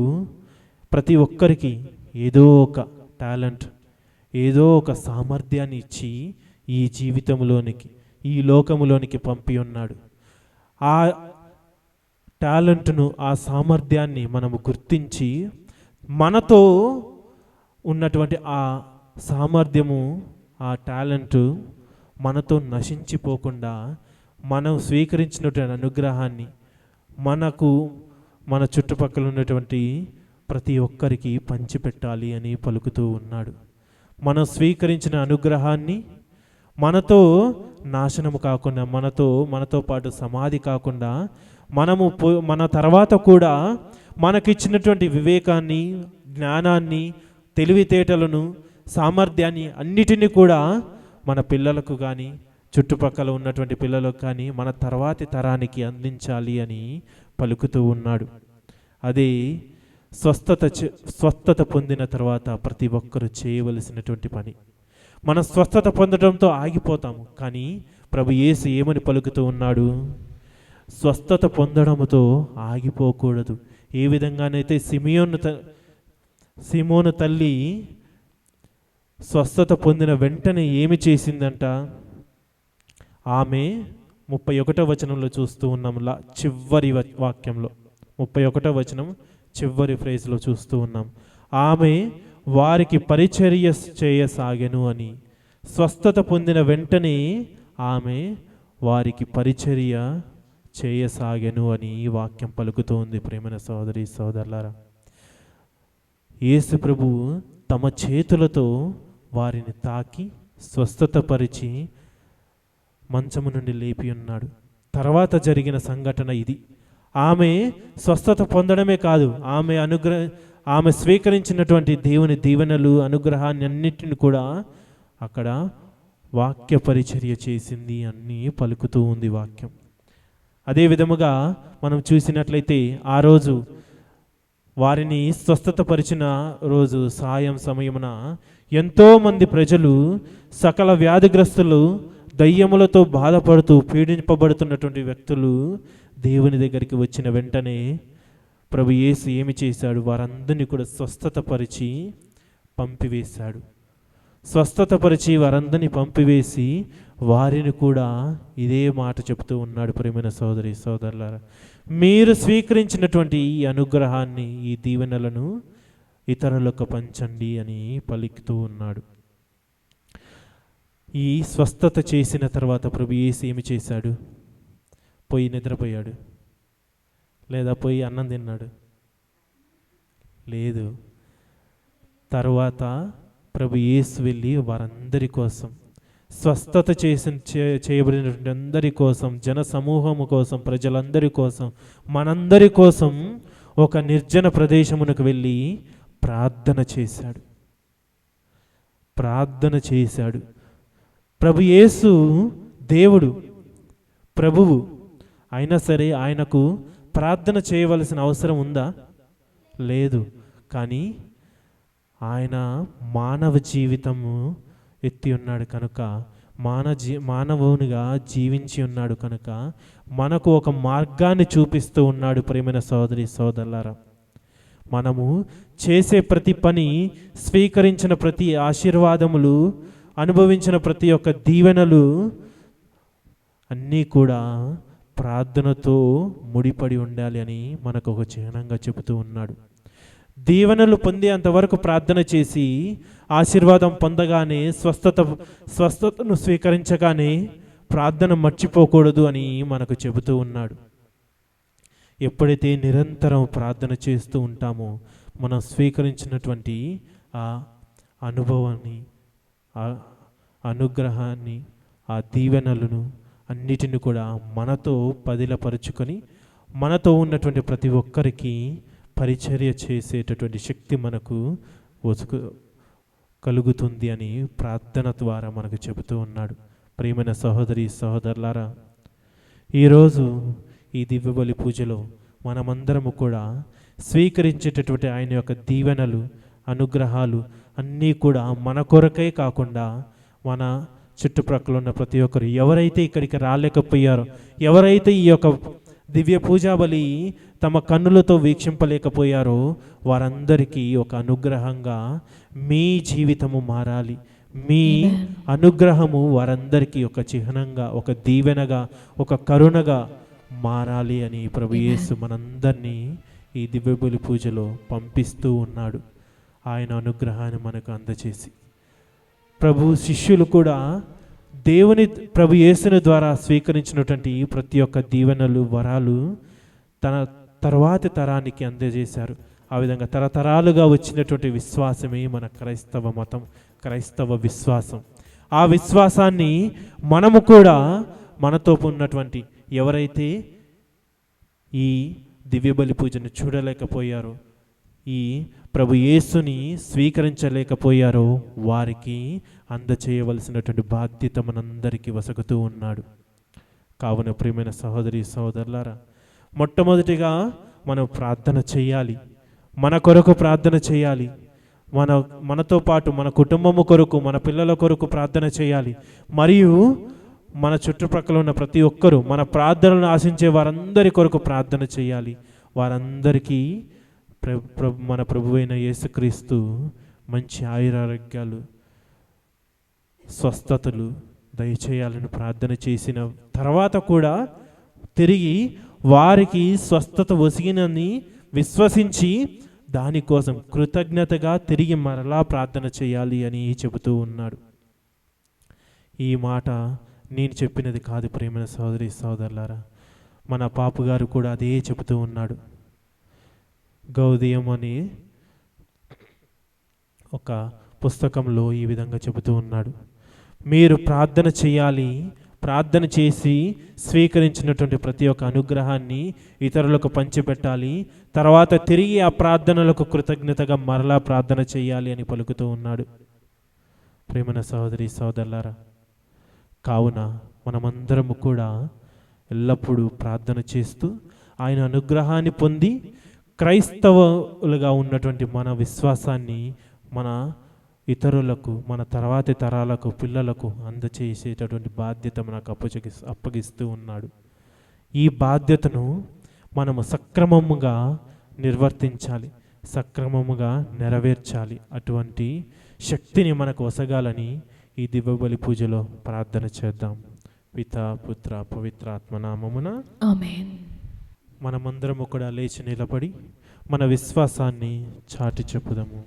ప్రతి ఒక్కరికి ఏదో ఒక టాలెంట్, ఏదో ఒక సామర్థ్యాన్ని ఇచ్చి ఈ జీవితంలోనికి, ఈ లోకములోనికి పంపి ఉన్నాడు. ఆ టాలెంట్ను, ఆ సామర్థ్యాన్ని మనము గుర్తించి మనతో ఉన్నటువంటి ఆ సామర్థ్యము, ఆ టాలెంటు మనతో నశించిపోకుండా మనం స్వీకరించినటువంటి అనుగ్రహాన్ని మన చుట్టుపక్కల ఉన్నటువంటి ప్రతి ఒక్కరికి పంచిపెట్టాలి అని పలుకుతూ ఉన్నాడు. మనం స్వీకరించిన అనుగ్రహాన్ని మనతో నాశనము కాకుండా, మనతో పాటు సమాధి కాకుండా, మన తర్వాత కూడా మనకిచ్చినటువంటి వివేకాన్ని, జ్ఞానాన్ని, తెలివితేటలను, సామర్థ్యాన్ని అన్నిటినీ కూడా మన పిల్లలకు కానీ, చుట్టుపక్కల ఉన్నటువంటి పిల్లలకు కానీ, మన తర్వాతి తరానికి అందించాలి అని పలుకుతూ ఉన్నాడు. అదే స్వస్థత పొందిన తర్వాత ప్రతి ఒక్కరూ చేయవలసినటువంటి పని. మనం స్వస్థత పొందడంతో ఆగిపోతాము, కానీ ప్రభు యేసు ఏమని పలుకుతూ ఉన్నాడు? స్వస్థత పొందడంతో ఆగిపోకూడదు. ఏ విధంగానైతే సిమోను తల్లి స్వస్థత పొందిన వెంటనే ఏమి చేసిందంట? ఆమె 31వ వచనంలో చూస్తూ ఉన్నాం, చివరి వాక్యంలో 31వ వచనం చివరి ఫ్రేజ్లో చూస్తూ ఉన్నాం. ఆమె వారికి పరిచర్య చేయసాగెను అని. స్వస్థత పొందిన వెంటనే ఆమె వారికి పరిచర్య చేయసాగెను అని ఈ వాక్యం పలుకుతూ ఉంది. ప్రేమైన సోదరి సోదరులారా, యేసు ప్రభు తమ చేతులతో వారిని తాకి స్వస్థతపరిచి మంచము నుండి లేపి ఉన్నాడు. తర్వాత జరిగిన సంఘటన ఇది. ఆమె స్వస్థత పొందడమే కాదు, ఆమె స్వీకరించినటువంటి దేవుని దీవెనలు, అనుగ్రహాన్ని అన్నిటిని కూడా అక్కడ వాక్య పరిచర్య చేసింది అన్నీ పలుకుతూ ఉంది వాక్యం. అదే విధముగా మనం చూసినట్లయితే ఆ రోజు వారిని స్వస్థతపరిచిన రోజు సాయం సమయమున ఎంతోమంది ప్రజలు, సకల వ్యాధిగ్రస్తులు, దయ్యములతో బాధపడుతూ పీడింపబడుతున్నటువంటి వ్యక్తులు దేవుని దగ్గరికి వచ్చిన వెంటనే ప్రభు యేసు ఏమి చేశాడు? వారందరినీ కూడా స్వస్థతపరిచి పంపివేశాడు. స్వస్థతపరిచి వారందరినీ పంపివేసి వారిని కూడా ఇదే మాట చెప్తూ ఉన్నాడు. ప్రియమైన సోదరి సోదరులారా, మీరు స్వీకరించినటువంటి ఈ అనుగ్రహాన్ని, ఈ దీవెనలను ఇతరులకు పంచండి అని పలుకుతూ ఉన్నాడు. ఈ స్వస్థత చేసిన తర్వాత ప్రభు యేసు ఏమి చేశాడు? పోయి నిద్రపోయాడు? లేదా పోయి అన్నం తిన్నాడు? లేదు. తరువాత ప్రభు యేసు వెళ్ళి వారందరి కోసం, స్వస్థత చేయబడినటువంటి అందరి కోసం, జన సమూహము కోసం, ప్రజలందరి కోసం, మనందరి కోసం ఒక నిర్జన ప్రదేశమునకు వెళ్ళి ప్రార్థన చేశాడు. ప్రభు యేసు దేవుడు, ప్రభువు అయినా సరే ఆయనకు ప్రార్థన చేయవలసిన అవసరం ఉందా? లేదు. కానీ ఆయన మానవ జీవితము ఎత్తి ఉన్నాడు కనుక, మానవునిగా జీవించి ఉన్నాడు కనుక మనకు ఒక మార్గాన్ని చూపిస్తూ ఉన్నాడు. ప్రియమైన సోదరి సోదరులారా, మనము చేసే ప్రతి పని, స్వీకరించిన ప్రతి ఆశీర్వాదములు, అనుభవించిన ప్రతి ఒక్క దీవెనలు అన్నీ కూడా ప్రార్థనతో ముడిపడి ఉండాలి అని మనకు ఒక చిహ్నంగా చెబుతూ ఉన్నాడు. దీవెనలు పొందే అంతవరకు ప్రార్థన చేసి, ఆశీర్వాదం పొందగానే, స్వస్థతను స్వీకరించగానే ప్రార్థన మర్చిపోకూడదు అని మనకు చెబుతూ ఉన్నాడు. ఎప్పుడైతే నిరంతరం ప్రార్థన చేస్తూ ఉంటామో మనం స్వీకరించినటువంటి ఆ అనుభవాన్ని, ఆ అనుగ్రహాన్ని, ఆ దీవెనలను అన్నిటిని కూడా మనతో పదిలపరుచుకొని మనతో ఉన్నటువంటి ప్రతి ఒక్కరికి పరిచర్య చేసేటటువంటి శక్తి మనకు కలుగుతుంది అని ప్రార్థన ద్వారా మనకు చెబుతూ ఉన్నాడు. ప్రియమైన సహోదరి సహోదరులారా, ఈరోజు ఈ దివ్యబలి పూజలో మనమందరము కూడా స్వీకరించేటటువంటి ఆయన యొక్క దీవెనలు, అనుగ్రహాలు అన్నీ కూడా మన కొరకే కాకుండా మన చుట్టుప్రక్కల ఉన్న ప్రతి ఒక్కరు, ఎవరైతే ఇక్కడికి రాలేకపోయారో, ఎవరైతే ఈ యొక్క దివ్య పూజాబలి తమ కన్నులతో వీక్షింపలేకపోయారో వారందరికీ ఒక అనుగ్రహంగా మీ జీవితము మారాలి. మీ అనుగ్రహము వారందరికీ ఒక చిహ్నంగా, ఒక దీవెనగా, ఒక కరుణగా మారాలి అని ప్రభు యేసు మనందరినీ ఈ దివ్యబలి పూజలో పంపిస్తూ ఉన్నాడు. ఆయన అనుగ్రహాన్ని మనకు అందచేసి, ప్రభు శిష్యులు కూడా ప్రభు యేసుని ద్వారా స్వీకరించినటువంటి ప్రతి ఒక్క దీవెనలు, వరాలు తన తర్వాతి తరానికి అందజేశారు. ఆ విధంగా తరతరాలుగా వచ్చినటువంటి విశ్వాసమే మన క్రైస్తవ మతం, క్రైస్తవ విశ్వాసం. ఆ విశ్వాసాన్ని మనము కూడా మనతో ఉన్నటువంటి ఎవరైతే ఈ దివ్యబలి పూజను చూడలేకపోయారో, ఈ ప్రభు యేసుని స్వీకరించలేకపోయారో వారికి అందచేయవలసినటువంటి బాధ్యత మనందరికీ వసగుతూ ఉన్నాడు. కావున ప్రియమైన సహోదరి సహోదరులారా, మొట్టమొదటిగా మనం ప్రార్థన చేయాలి. మన కొరకు ప్రార్థన చేయాలి. మనతో పాటు మన కుటుంబము కొరకు, మన పిల్లల కొరకు ప్రార్థన చేయాలి. మరియు మన చుట్టుప్రక్కల ఉన్న ప్రతి ఒక్కరూ మన ప్రార్థనలను ఆశించే వారందరి కొరకు ప్రార్థన చేయాలి. వారందరికీ మన ప్రభువైన యేసుక్రీస్తు మంచి ఆయురారోగ్యాలు, స్వస్థతలు దయచేయాలని ప్రార్థన చేసిన తర్వాత కూడా తిరిగి వారికి స్వస్థత ఒసిగినని విశ్వసించి దానికోసం కృతజ్ఞతగా తిరిగి మరలా ప్రార్థన చేయాలి అని చెబుతూ ఉన్నాడు. ఈ మాట నేను చెప్పినది కాదు ప్రేమైన సోదరి సోదరులారా, మన పాపు గారు కూడా అదే చెబుతూ ఉన్నాడు. గౌదీయం అని ఒక పుస్తకంలో ఈ విధంగా చెబుతూ ఉన్నాడు. మీరు ప్రార్థన చేయాలి, ప్రార్థన చేసి స్వీకరించినటువంటి ప్రతి ఒక్క అనుగ్రహాన్ని ఇతరులకు పంచిపెట్టాలి, తర్వాత తిరిగి ఆ ప్రార్థనలకు కృతజ్ఞతగా మరలా ప్రార్థన చేయాలి అని పలుకుతూ ఉన్నాడు. ప్రేమన సహోదరి సోదరులారా, కావున మనమందరము కూడా ఎల్లప్పుడూ ప్రార్థన చేస్తూ ఆయన అనుగ్రహాన్ని పొంది క్రైస్తవులుగా ఉన్నటువంటి మన విశ్వాసాన్ని మన ఇతరులకు, మన తర్వాతి తరాలకు, పిల్లలకు అందచేసేటటువంటి బాధ్యత మనకు అప్పగిస్తూ ఉన్నాడు. ఈ బాధ్యతను మనము సక్రమముగా నిర్వర్తించాలి, సక్రమముగా నెరవేర్చాలి. అటువంటి శక్తిని మనకు వసగాలని ఈ దివ్యబలి పూజలో ప్రార్థన చేద్దాం. పితా పుత్ర పవిత్రాత్మ నామమున ఆమేన్. మనమందరము కూడా లేచి నిలబడి మన విశ్వాసాన్ని చాటి చెప్పుదాము.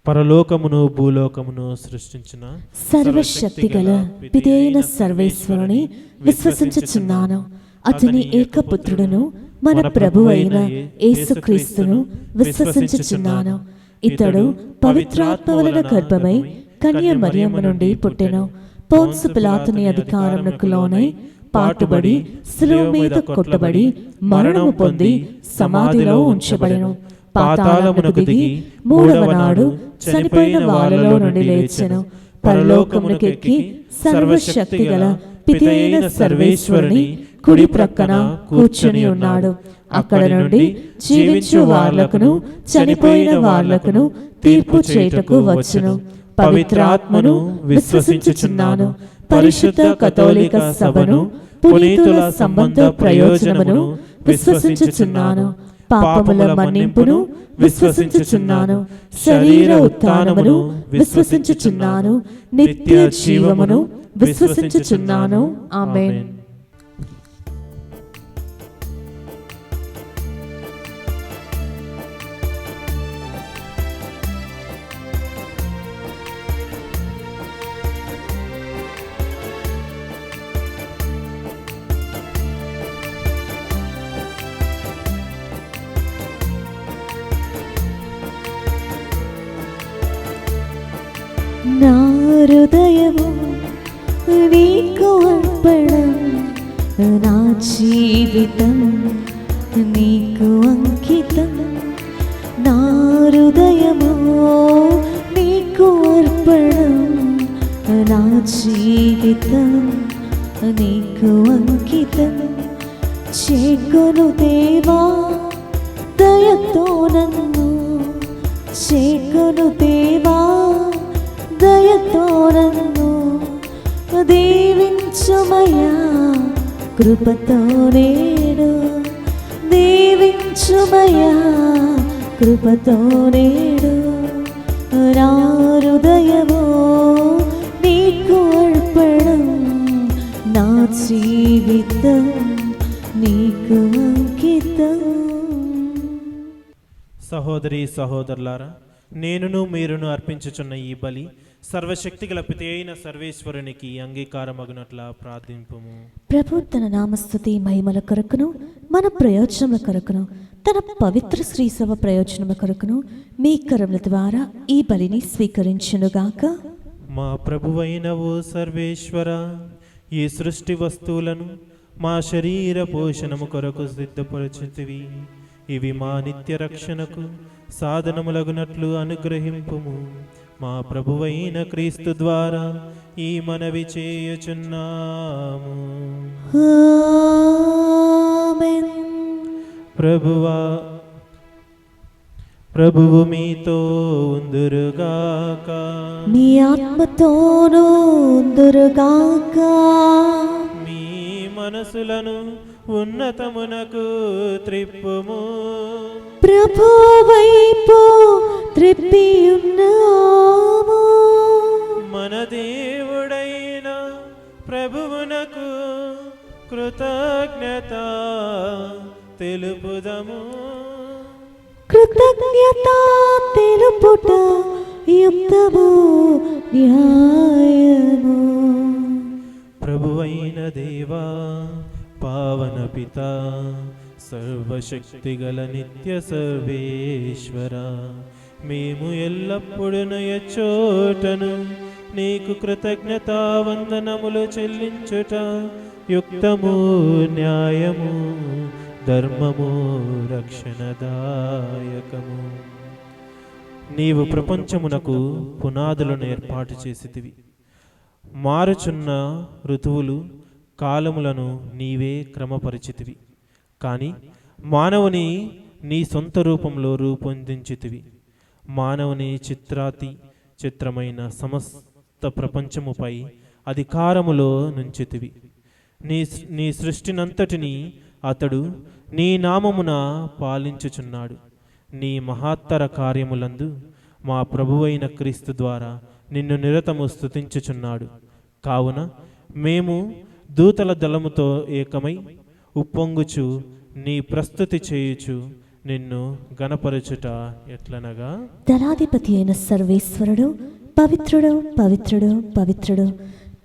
పరలోకమును భూలోకమును సృష్టించిన సర్వశక్తి గల పితైన సర్వేశ్వరుని విశ్వసించుచున్నాను. అతని ఏకపుత్రుడును మన ప్రభు అయిన యేసుక్రీస్తును విశ్వసించుచున్నాను. ఇతడు పవిత్రాత్మ వలన గర్భమై కన్య మరియమ్మ నుండి పుట్టెను. పోన్సు పిలాతుని అధికారమునకు లోనై పాటుబడి శిలువ మీద కొట్టబడి మరణము పొంది సమాధిలో ఉంచబడెను. పాతాళమునకు దిగి మూడవ నాడు చనిపోయిన వాళ్ళలో నుండి లేచెను. పరలోకమునకెక్కి సర్వశక్తి గల పితైన సర్వేశ్వరుని కుడి ప్రక్కన కూర్చుని ఉన్నాడు. అక్కడ నుండి జీవించు వార్లకును చనిపోయిన వార్లకును తీర్పు చేయుటకు వచ్చును. పవిత్రాత్మను విశ్వసించుచున్నాను. పరిశుద్ధ కథోలిక సభను, పునీతుల సంబంధ ప్రయోజనమును విశ్వసించుచున్నాను. పాపముల మన్నింపును విశ్వసించుచున్నాను. శరీర ఉత్థానమును విశ్వసించుచున్నాను. నిత్య జీవమును విశ్వసించుచున్నాను. ఆమేన్. నా హృదయము నీకు అర్పణం, నా జీవితం నీకు అంకితం. నా హృదయము నీకు అర్పణం, నా జీవితం నీకు అంకితం. చేకొను దేవా దయతో నన్ను, చేకొను దేవా దయతో నన్ను దీవించుమయ్యా కృపతో నేడు. దీవించుమయ్యా కృపతో నేడు. నా హృదయము నీకు అర్పణం, నా జీవితం నీకు అంకితం. సహోదరి సహోదరులారా, నేనును మీరును అర్పించుచున్న ఈ బలి సర్వశక్తి గల పిత అయిన సర్వేశ్వరునికి అంగీకారమగునట్లా ప్రార్థింపుము. ప్రభు తన నామస్తుతి మహిమల కొరకును మన ప్రయోజనముల కొరకును తన పవిత్ర శ్రీసభ ప్రయోజనముల కొరకును మీ కరముల ద్వారా ఈ బలిని స్వీకరించునుగాక. మా ప్రభువైన ఓ సర్వేశ్వర, ఈ సృష్టి వస్తువులను మా శరీర పోషణము కొరకు సిద్ధపరచితివి. ఇవి మా నిత్య రక్షణకు సాధనములగునట్లు అనుగ్రహింపుము. మా ప్రభువైన క్రీస్తు ద్వారా ఈ మనవి చేయుచున్నాము. ఆమేన్. ప్రభువా ప్రభువు మీతో ఉందురుగాక. మీ ఆత్మతోనూ ఉందురుగాక. మీ మనసులను ఉన్నతమునకు త్రిప్పుము. ప్రభు వైపు త్రిప్పి ఉన్నాము. మన దేవుడైన ప్రభువునకు కృతజ్ఞత తెలుపుదము. కృతజ్ఞత తెలుపుట యుక్తము న్యాయము. ప్రభువైన దేవా, పావన పిత, సర్వశక్తిగల నిత్య సర్వేశ్వర, మేము ఎల్లప్పుడూ ఎచ్చోటను నీకు కృతజ్ఞతా వందనములు చెల్లించుట యుక్తము, న్యాయము, ధర్మము, రక్షణదాయకము. నీవు ప్రపంచమునకు పునాదులను ఏర్పాటు చేసితివి. మారుచున్న ఋతువులు, కాలములను నీవే క్రమపరిచితివి. కానీ మానవుని నీ సొంత రూపంలో రూపొందించితివి. మానవుని చిత్రమైన సమస్త ప్రపంచముపై అధికారములో నుంచితివి. నీ సృష్టినంతటినీ అతడు నీ నామమున పాలించుచున్నాడు. నీ మహత్తర కార్యములందు మా ప్రభువైన క్రీస్తు ద్వారా నిన్ను నిరతము స్తుతించుచున్నాడు. కావున మేము దూతల దళముతో ఏకమై ఉప్పొంగుచు నీ ప్రస్తుతి చేయుచు నిన్ను గణపరచుట ఎట్లనగా, దళాధిపతి అయిన సర్వేశ్వరుడు పవిత్రుడు, పవిత్రుడు, పవిత్రుడు,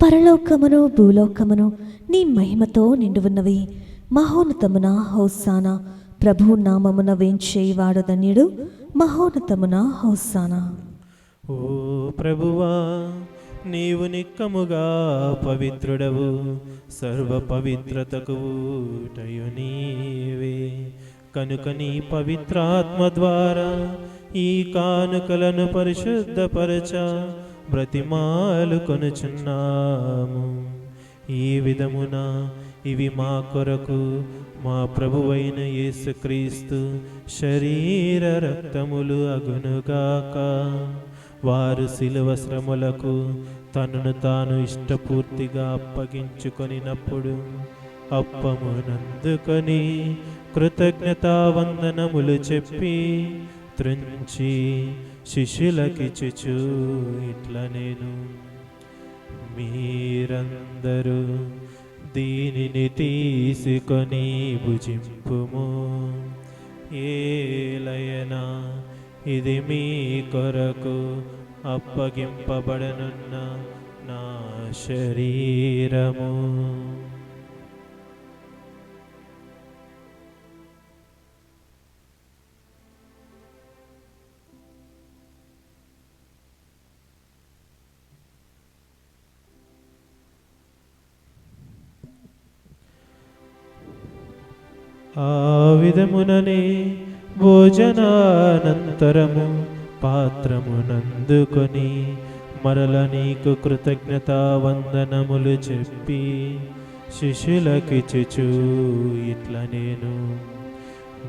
పరలోకమును భూలోకమును నీ మహిమతో నిండి ఉన్నవి. మహోన్నతమున హోసానా. ప్రభు నామమున వేంచేవాడు ధన్యుడు. మహోన్నతమున హోసానా. ఓ ప్రభువా, నీవు నిక్కముగా పవిత్రుడవు. సర్వ పవిత్రతకు ఊటయు నీవే. కనుక నీ పవిత్రాత్మ ద్వారా ఈ కానుకలను పరిశుద్ధపరచ బ్రతిమాలు కొనుచున్నాము. ఈ విధమున ఇవి మా కొరకు మా ప్రభువైన యేసుక్రీస్తు శరీర రక్తములు అగునుగాక. వారు శిలువ శ్రమలకు తనను తాను ఇష్టపూర్తిగా అప్పగించుకొనినప్పుడు అప్పమునందుకొని కృతజ్ఞతా వందనములు చెప్పి త్రుంచి శిష్యులకిచ్చుచు ఇట్లా నేను, మీరందరూ దీనిని తీసుకొని భుజింపుము. ఏలయనా ఇది మీ కొరకు అప్పగింపబడనున్న నా శరీరము. ఆ విధముననే భోజనానంతరము పాత్రమునందుకొని మరల నీకు కృతజ్ఞతా వందనములు చెప్పి శిష్యులకిచ్చుచు ఇట్లా నేను,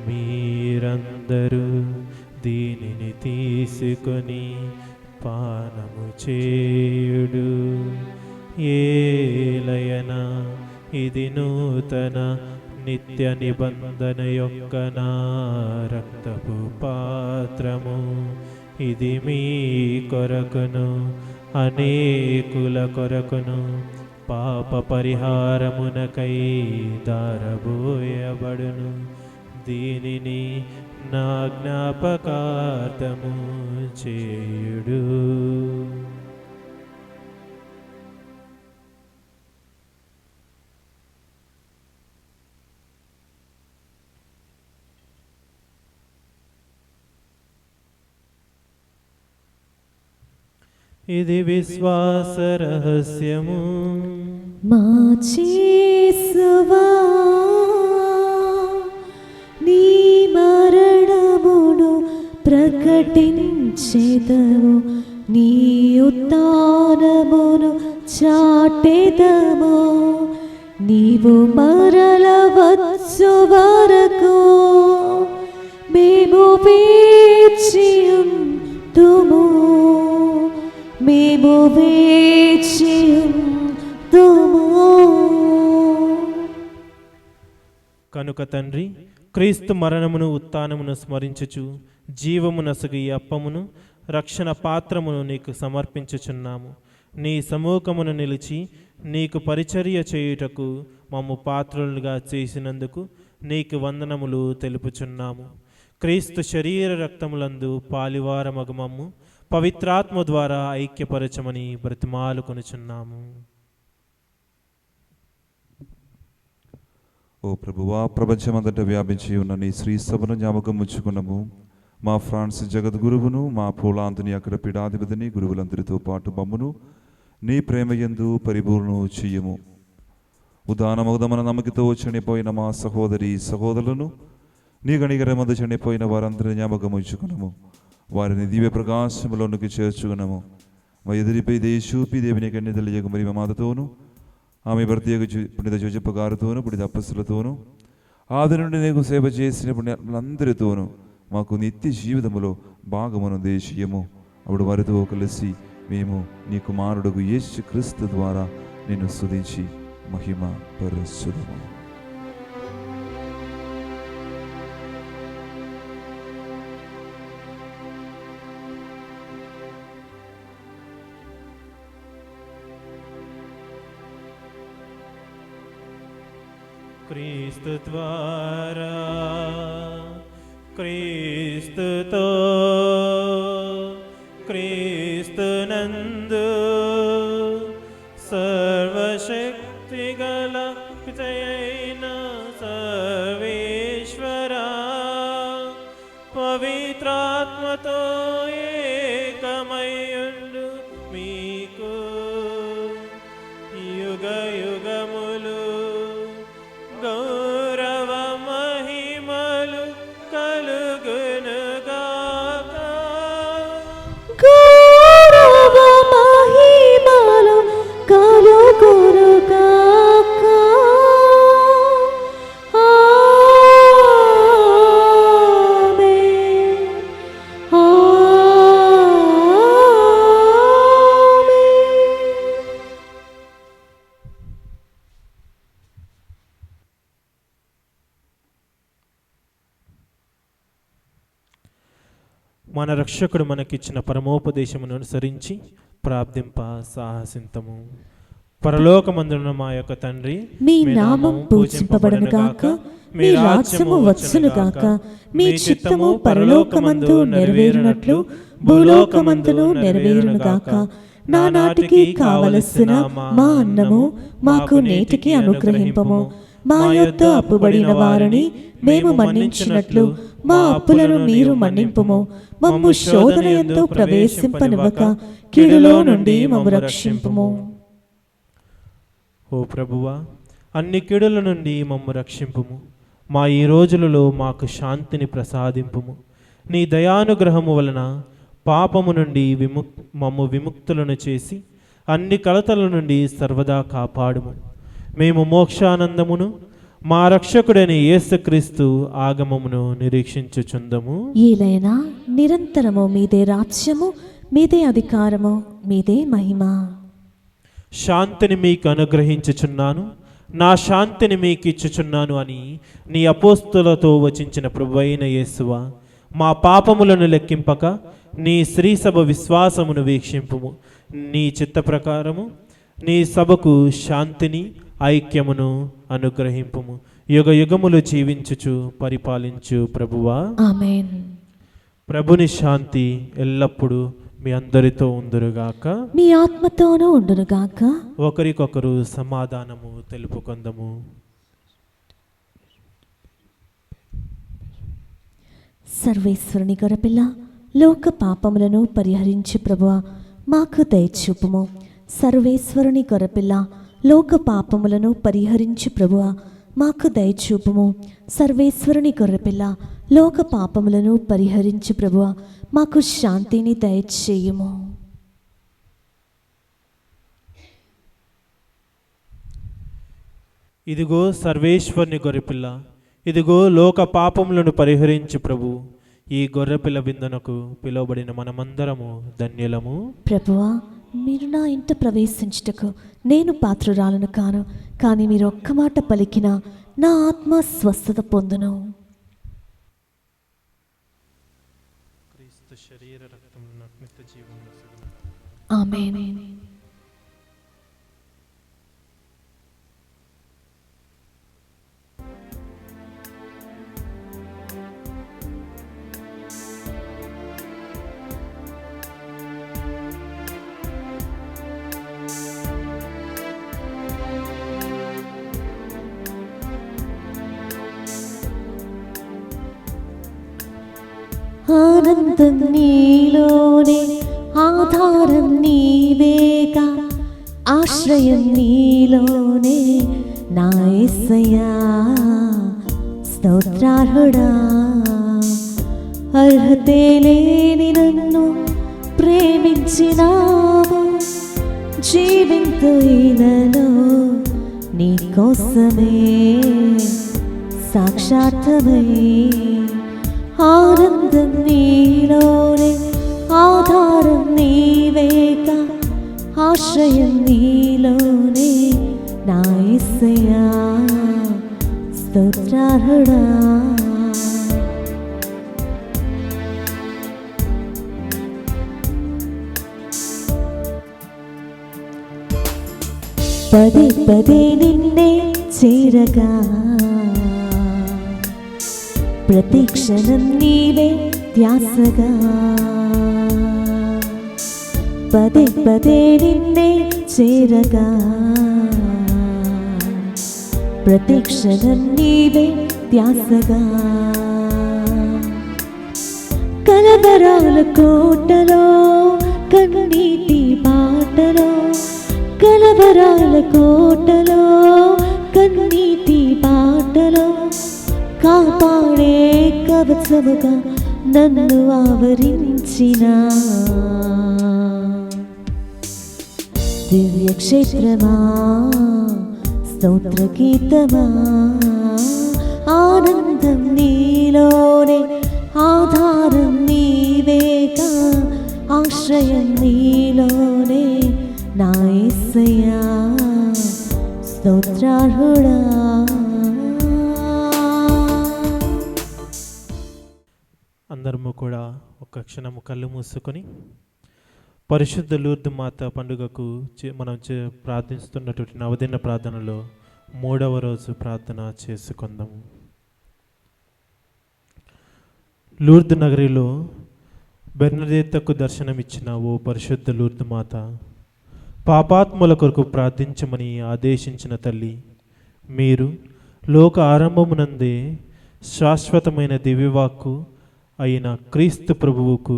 మీరందరూ దీనిని తీసుకొని పానము చేయుడు. ఏలయనా ఇది నూతన నిత్య నిబంధన యొక్క నా రక్తపు పాత్రము. ఇది మీ కొరకును అనేకుల కొరకును పాప పరిహారమునకై దారబోయబడును. దీనిని నా జ్ఞాపకార్థము చేయుడు. ఇది విశ్వాస రహస్యము. మా యేసువా, నీ మరణమును ప్రకటించెదము, నీ ఉత్థానమును చాటెదము. నీవు మరల వచ్చు వరకు మేము వేచి మేము వేచియుందుము. కనుక తండ్రి, క్రీస్తు మరణమును ఉత్థానమును స్మరించుచు జీవమునసగు ఈ అప్పమును రక్షణ పాత్రమును నీకు సమర్పించుచున్నాము. నీ సముఖమును నిలిచి నీకు పరిచర్య చేయుటకు మమ్ము పాత్రులుగా చేసినందుకు నీకు వందనములు తెలుపుచున్నాము. క్రీస్తు శరీర రక్తములందు పాలివారమగు మమ్ము పవిత్రాత్మ ద్వారా ఐక్యపరచమని బ్రతిమాలుకొనుచున్నాము. ఓ ప్రభువా, ప్రపంచమంతటా వ్యాపించి ఉన్న నీ శ్రీ సభను జ్ఞాపకం ఉంచుకున్నాము. మా ఫ్రాన్సిస్ జగద్గురువును, మా పోలాంతుని అక్కడ పీఠాధిపతిని, గురువులందరితో పాటు మమ్మును నీ ప్రేమయందు పరిపూర్ణం చెయ్యము. ఉదానమౌదమన నమ్మకతో చనిపోయిన మా సహోదరి సహోదరులను, నీ గణిగరమందు చనిపోయిన వారందరినీ జ్ఞాపకం ఉంచుకున్నాము. వారిని దివ్య ప్రకాశములోనికి చేర్చుకున్నాము. మా ఎదురిపై దేశూపి దేవుని కన్య తెలియక మరి మాతతోను, ఆమె భర్త పుణిత జోజప్ప గారితోనూ, పుణిత అప్పస్సులతోనూ, ఆది నుండి నీకు సేవ చేసిన పుణ్యాత్ములందరితోనూ మాకు నిత్య జీవితములో భాగమును దేశీయము. అప్పుడు వారితో కలిసి మేము నీ కుమారుడుకు యేసు క్రీస్తు ద్వారా నిన్ను స్తుతించి మహిమ పరచుదుము. క్రీస్తు ద్వారా, క్రీస్తుతో, క్రీస్తునందు సర్వశక్తిగల పితయైన సర్వేశ్వరా, పవిత్రాత్మతో ఏకమయుండు మీకు యుగ యుగములు గౌరవ మహిమలు కలుగునుగాక. గౌరవ మహిమలు కలుగునుగాక. ఆమేన్. ఆమేన్. మన రక్షకుడు మనకిచ్చిన పరమోపదేశమును అనుసరించి ప్రార్థింప సాహసింతము. పరలోకమందున మా యొక్క తండ్రి, మీ నామం పూజింపబడునుగాక, మీ రాజ్యము వచ్చునుగాక, మీ చిత్తము పరలోకమందు నెరవేరునట్లు భూలోకమందును నెరవేరునుగాక. నానాటికి కావలసిన మా అన్నము మాకు నేటికి అనుగ్రహింపము. మా యొద్ద అప్పుబడిన వారిని మేము మన్నించినట్లు మా అప్పులను మీరు మన్నింపుము. మమ్ము శోధన యందు ప్రవేశింపనివ్వక కీడులో నుండి మమ్ము రక్షింపుము. ఓ ప్రభువా, అన్ని కీడుల నుండి మమ్ము రక్షింపుము. మా ఈ రోజులలో మాకు శాంతిని ప్రసాదింపుము. నీ దయానుగ్రహము వలన పాపము నుండి మమ్ము విముక్తులను చేసి అన్ని కలతల నుండి సర్వదా కాపాడుము. మేము మోక్షానందమును మా రక్షకుడైన యేసుక్రీస్తు ఆగమమును నిరీక్షించుచుందము. ఏలైనా నిరంతరము మీదే రాజ్యము, మీదే అధికారము, మీదే మహిమ. శాంతిని మీకు అనుగ్రహించుచున్నాను, నా శాంతిని మీకు ఇచ్చుచున్నాను అని నీ అపోస్తులతో వచించిన ప్రభువైన యేసువా, మా పాపములను లెక్కింపక నీ శ్రీసభ విశ్వాసమును వీక్షింపుము. నీ చిత్త ప్రకారము నీ సభకు శాంతిని ఐక్యమును అనుగ్రహింపుము. యుగ యుగములు జీవించుచు పరిపాలించు ప్రభువా. ఆమేన్. ప్రభుని శాంతి ఎల్లప్పుడూ మీ అందరితో ఉందురుగాక, మీ ఆత్మతోనూ ఉండునుగాక. ఒకరికొకరు సమాధానము తెలుపుకొందము. సర్వేశ్వరుని గొర్రెపిల్ల, లోక పాపములను పరిహరించి ప్రభువా మాకు దయచూపుము. సర్వేశ్వరుని గొర్రెపిల్ల, లోక పాపములను పరిహరించి ప్రభువా మాకు దయచూపుము. సర్వేశ్వరుని గొర్రెపిల్ల, లోక పాపములను పరిహరించి ప్రభువా మాకు శాంతిని దయచేయుము. ఇదిగో సర్వేశ్వరుని గొర్రెపిల్ల, ఇదిగో లోక పాపములను పరిహరించి ప్రభు. ఈ గొర్రెపిల్ల విందునకు పిలువబడిన మనమందరము ధన్యులము. ప్రభువా, మీరు నా ఇంట ప్రవేశించుటకు నేను పాత్రురాలను కాను, కానీ మీరు ఒక్క మాట పలికినా నా ఆత్మ స్వస్థత పొందును. క్రీస్తు శరీర రక్తములు నాకు నిత్య జీవమును ఇచ్చును. ఆమేన్. ఆనందం నీలోనే, ఆధారం నీవేగా, ఆశ్రయం నీలోనే నా యేసయ్యా. స్తోత్రార్హుడా, అర్హతే లేని నన్ను ప్రేమించినావు. జీవింతు ఇలలో నీ కోసమే సాక్షాత్మై. ఆనందం నీలోనే, ఆధారం నీవేగా, ఆశ్రయం నీలోనే నా యేసయ్యా. స్తోత్రార్హుడా, పదే పదే నిన్నే చేరగా, ప్రతి క్షణం నీవే ధ్యాసగా. పదే పదే నిన్నే చేరగా, ప్రతి క్షణం నీవే ధ్యాసగా. కలవరాల కోటలో, కన్నీటి బాటలో, కలవరాల కోటలో, కన్నీటి బాటలో కాపాడే కవచముగా నన్ను ఆవరించిన దివ్యక్షేత్రమా, స్తోత్ర గీతమా. ఆనందం నీలోనే, ఆధారం నీవేగా, ఆశ్రయం నీలోనే నా యేసయ్యా. స్తోత్రార్హుడా. అందరము కూడా ఒక క్షణము కళ్ళు మూసుకొని పరిశుద్ధ లూర్దు మాత పండుగకు మనం ప్రార్థిస్తున్నటువంటి నవదిన ప్రార్థనలో 3వ రోజు ప్రార్థన చేసుకుందాము. లూర్దు నగరిలో బెర్నదేత్తకు దర్శనమిచ్చిన ఓ పరిశుద్ధ లూర్దు మాత, పాపాత్ముల కొరకు ప్రార్థించమని ఆదేశించిన తల్లి, మీరు లోక ఆరంభమునందే శాశ్వతమైన దివ్యవాక్కు అయిన క్రీస్తు ప్రభువుకు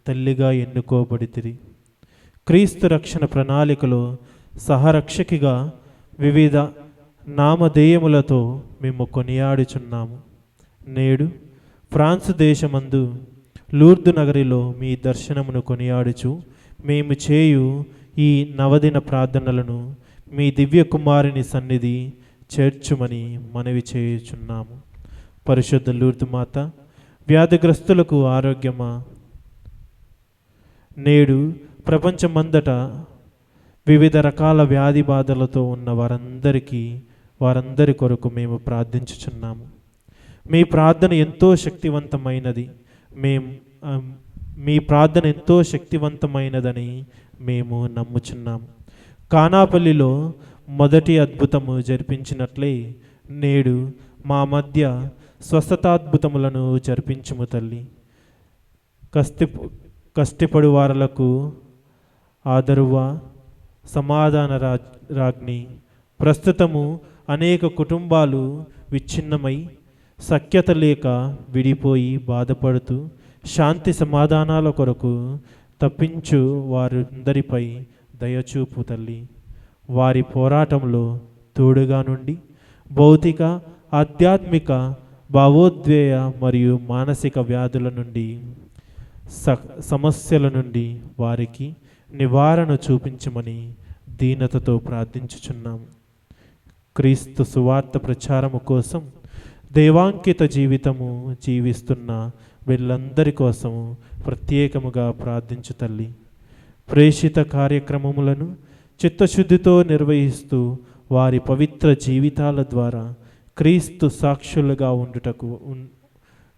తల్లిగా ఎన్నుకోబడితిరి. క్రీస్తు రక్షణ ప్రణాళికలో సహరక్షకిగా వివిధ నామధేయములతో మేము కొనియాడుచున్నాము. నేడు ఫ్రాన్స్ దేశమందు లూర్దు నగరిలో మీ దర్శనమును కొనియాడుచు మేము చేయు ఈ నవదిన ప్రార్థనలను మీ దివ్య కుమారుని సన్నిధి చేర్చుమని మనవి చేయుచున్నాము. పరిశుద్ధ లూర్దు మాత, వ్యాధిగ్రస్తులకు ఆరోగ్యమా. నేడు ప్రపంచమంతట వివిధ రకాల వ్యాధి బాధలతో ఉన్న వారందరి కొరకు మేము ప్రార్థించుచున్నాము. మీ ప్రార్థన ఎంతో శక్తివంతమైనది. మీ ప్రార్థన ఎంతో శక్తివంతమైనదని మేము నమ్ముచున్నాము. కానాపల్లిలో మొదటి అద్భుతము జరిపించినట్లే నేడు మా మధ్య స్వస్థతాద్భుతములను జరిపించుము తల్లి. కష్టిపడు వారలకు ఆదరువా, సమాధాన రాజ్ఞి. ప్రస్తుతము అనేక కుటుంబాలు విచ్ఛిన్నమై సఖ్యత లేక విడిపోయి బాధపడుతూ శాంతి సమాధానాల కొరకు తప్పించు వారందరిపై దయచూపు తల్లి. వారి పోరాటంలో తోడుగా నుండి భౌతిక, ఆధ్యాత్మిక, భావోద్వేయ మరియు మానసిక వ్యాధుల నుండి సమస్యల నుండి వారికి నివారణ చూపించమని దీనతతో ప్రార్థించుచున్నాము. క్రీస్తు సువార్త ప్రచారము కోసం దేవాంకిత జీవితము జీవిస్తున్న వీళ్ళందరి కోసము ప్రత్యేకముగా ప్రార్థించు తల్లి. ప్రేషిత కార్యక్రమములను చిత్తశుద్ధితో నిర్వహిస్తూ వారి పవిత్ర జీవితాల ద్వారా క్రీస్తు సాక్షులుగా ఉండుటకు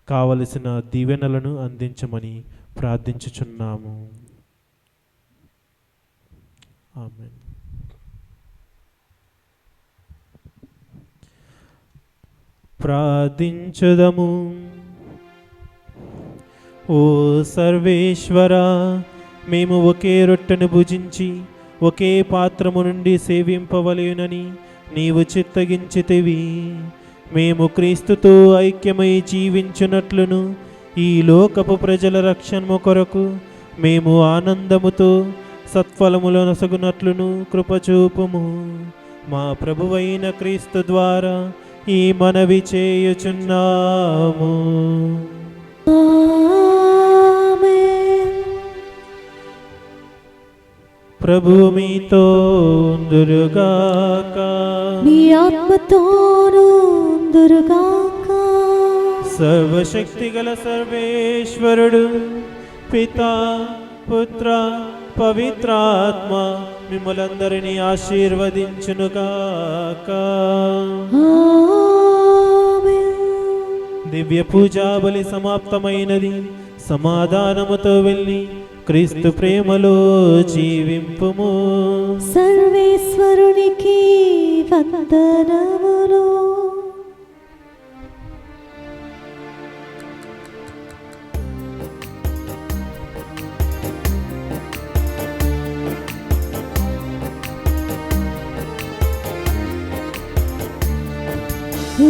కావలసిన దీవెనలను అందించమని ప్రార్థించుచున్నాము. ఆమేన్. ప్రార్థించుదము. ఓ సర్వేశ్వరా, మేము ఒకే రొట్టెను భుజించి ఒకే పాత్రము నుండి సేవింపవలెనని నీవు చిత్తగించితివి. మేము క్రీస్తుతో ఐక్యమై జీవించునట్లును ఈ లోకపు ప్రజల రక్షణ కొరకు మేము ఆనందముతో సత్ఫలములు నొసగునట్లును కృపచూపుము. మా ప్రభువైన క్రీస్తు ద్వారా ఈ మనవి చేయుచున్నాము. ప్రభు మీతో ఉందురుగాక. మీ ఆత్మతోనూ ఉందురుగాక. సర్వశక్తి గల సర్వేశ్వరుడు పితా, పుత్ర, పవిత్రాత్మ మిమ్మలందరినీ ఆశీర్వదించునుగాక. ఆమేన్. దివ్య పూజా బలి సమాప్తమైనది. సమాధానముతో వెళ్ళి క్రీస్తు ప్రేమలో జీవింపుము. సర్వేశ్వరునికి వందనములు.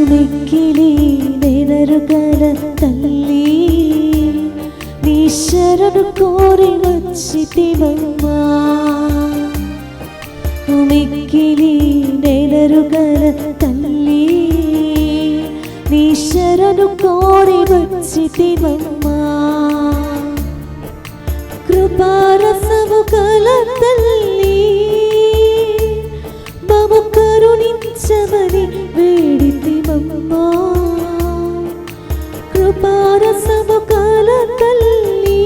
మిక్కిలి నెనరుగల తల్లి, నీ శరణు కోరి వచ్చితివమ్మా. మిక్కిలి నెనరుగల తల్లి, నీ శరణు కోరి వచ్చితివమ్మా. కృపారసము గల తల్లి, మము కరుణించమని వేడితివమ్మా. కృపారసము గల తల్లి,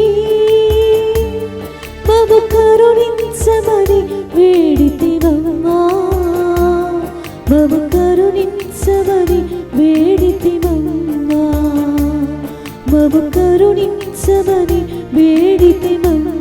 మము కరుణించమని వేడితివమ్మా. మము కరుణించమని వేడితివమ్మా. మము కరుణించమని వేడితివమ్మా.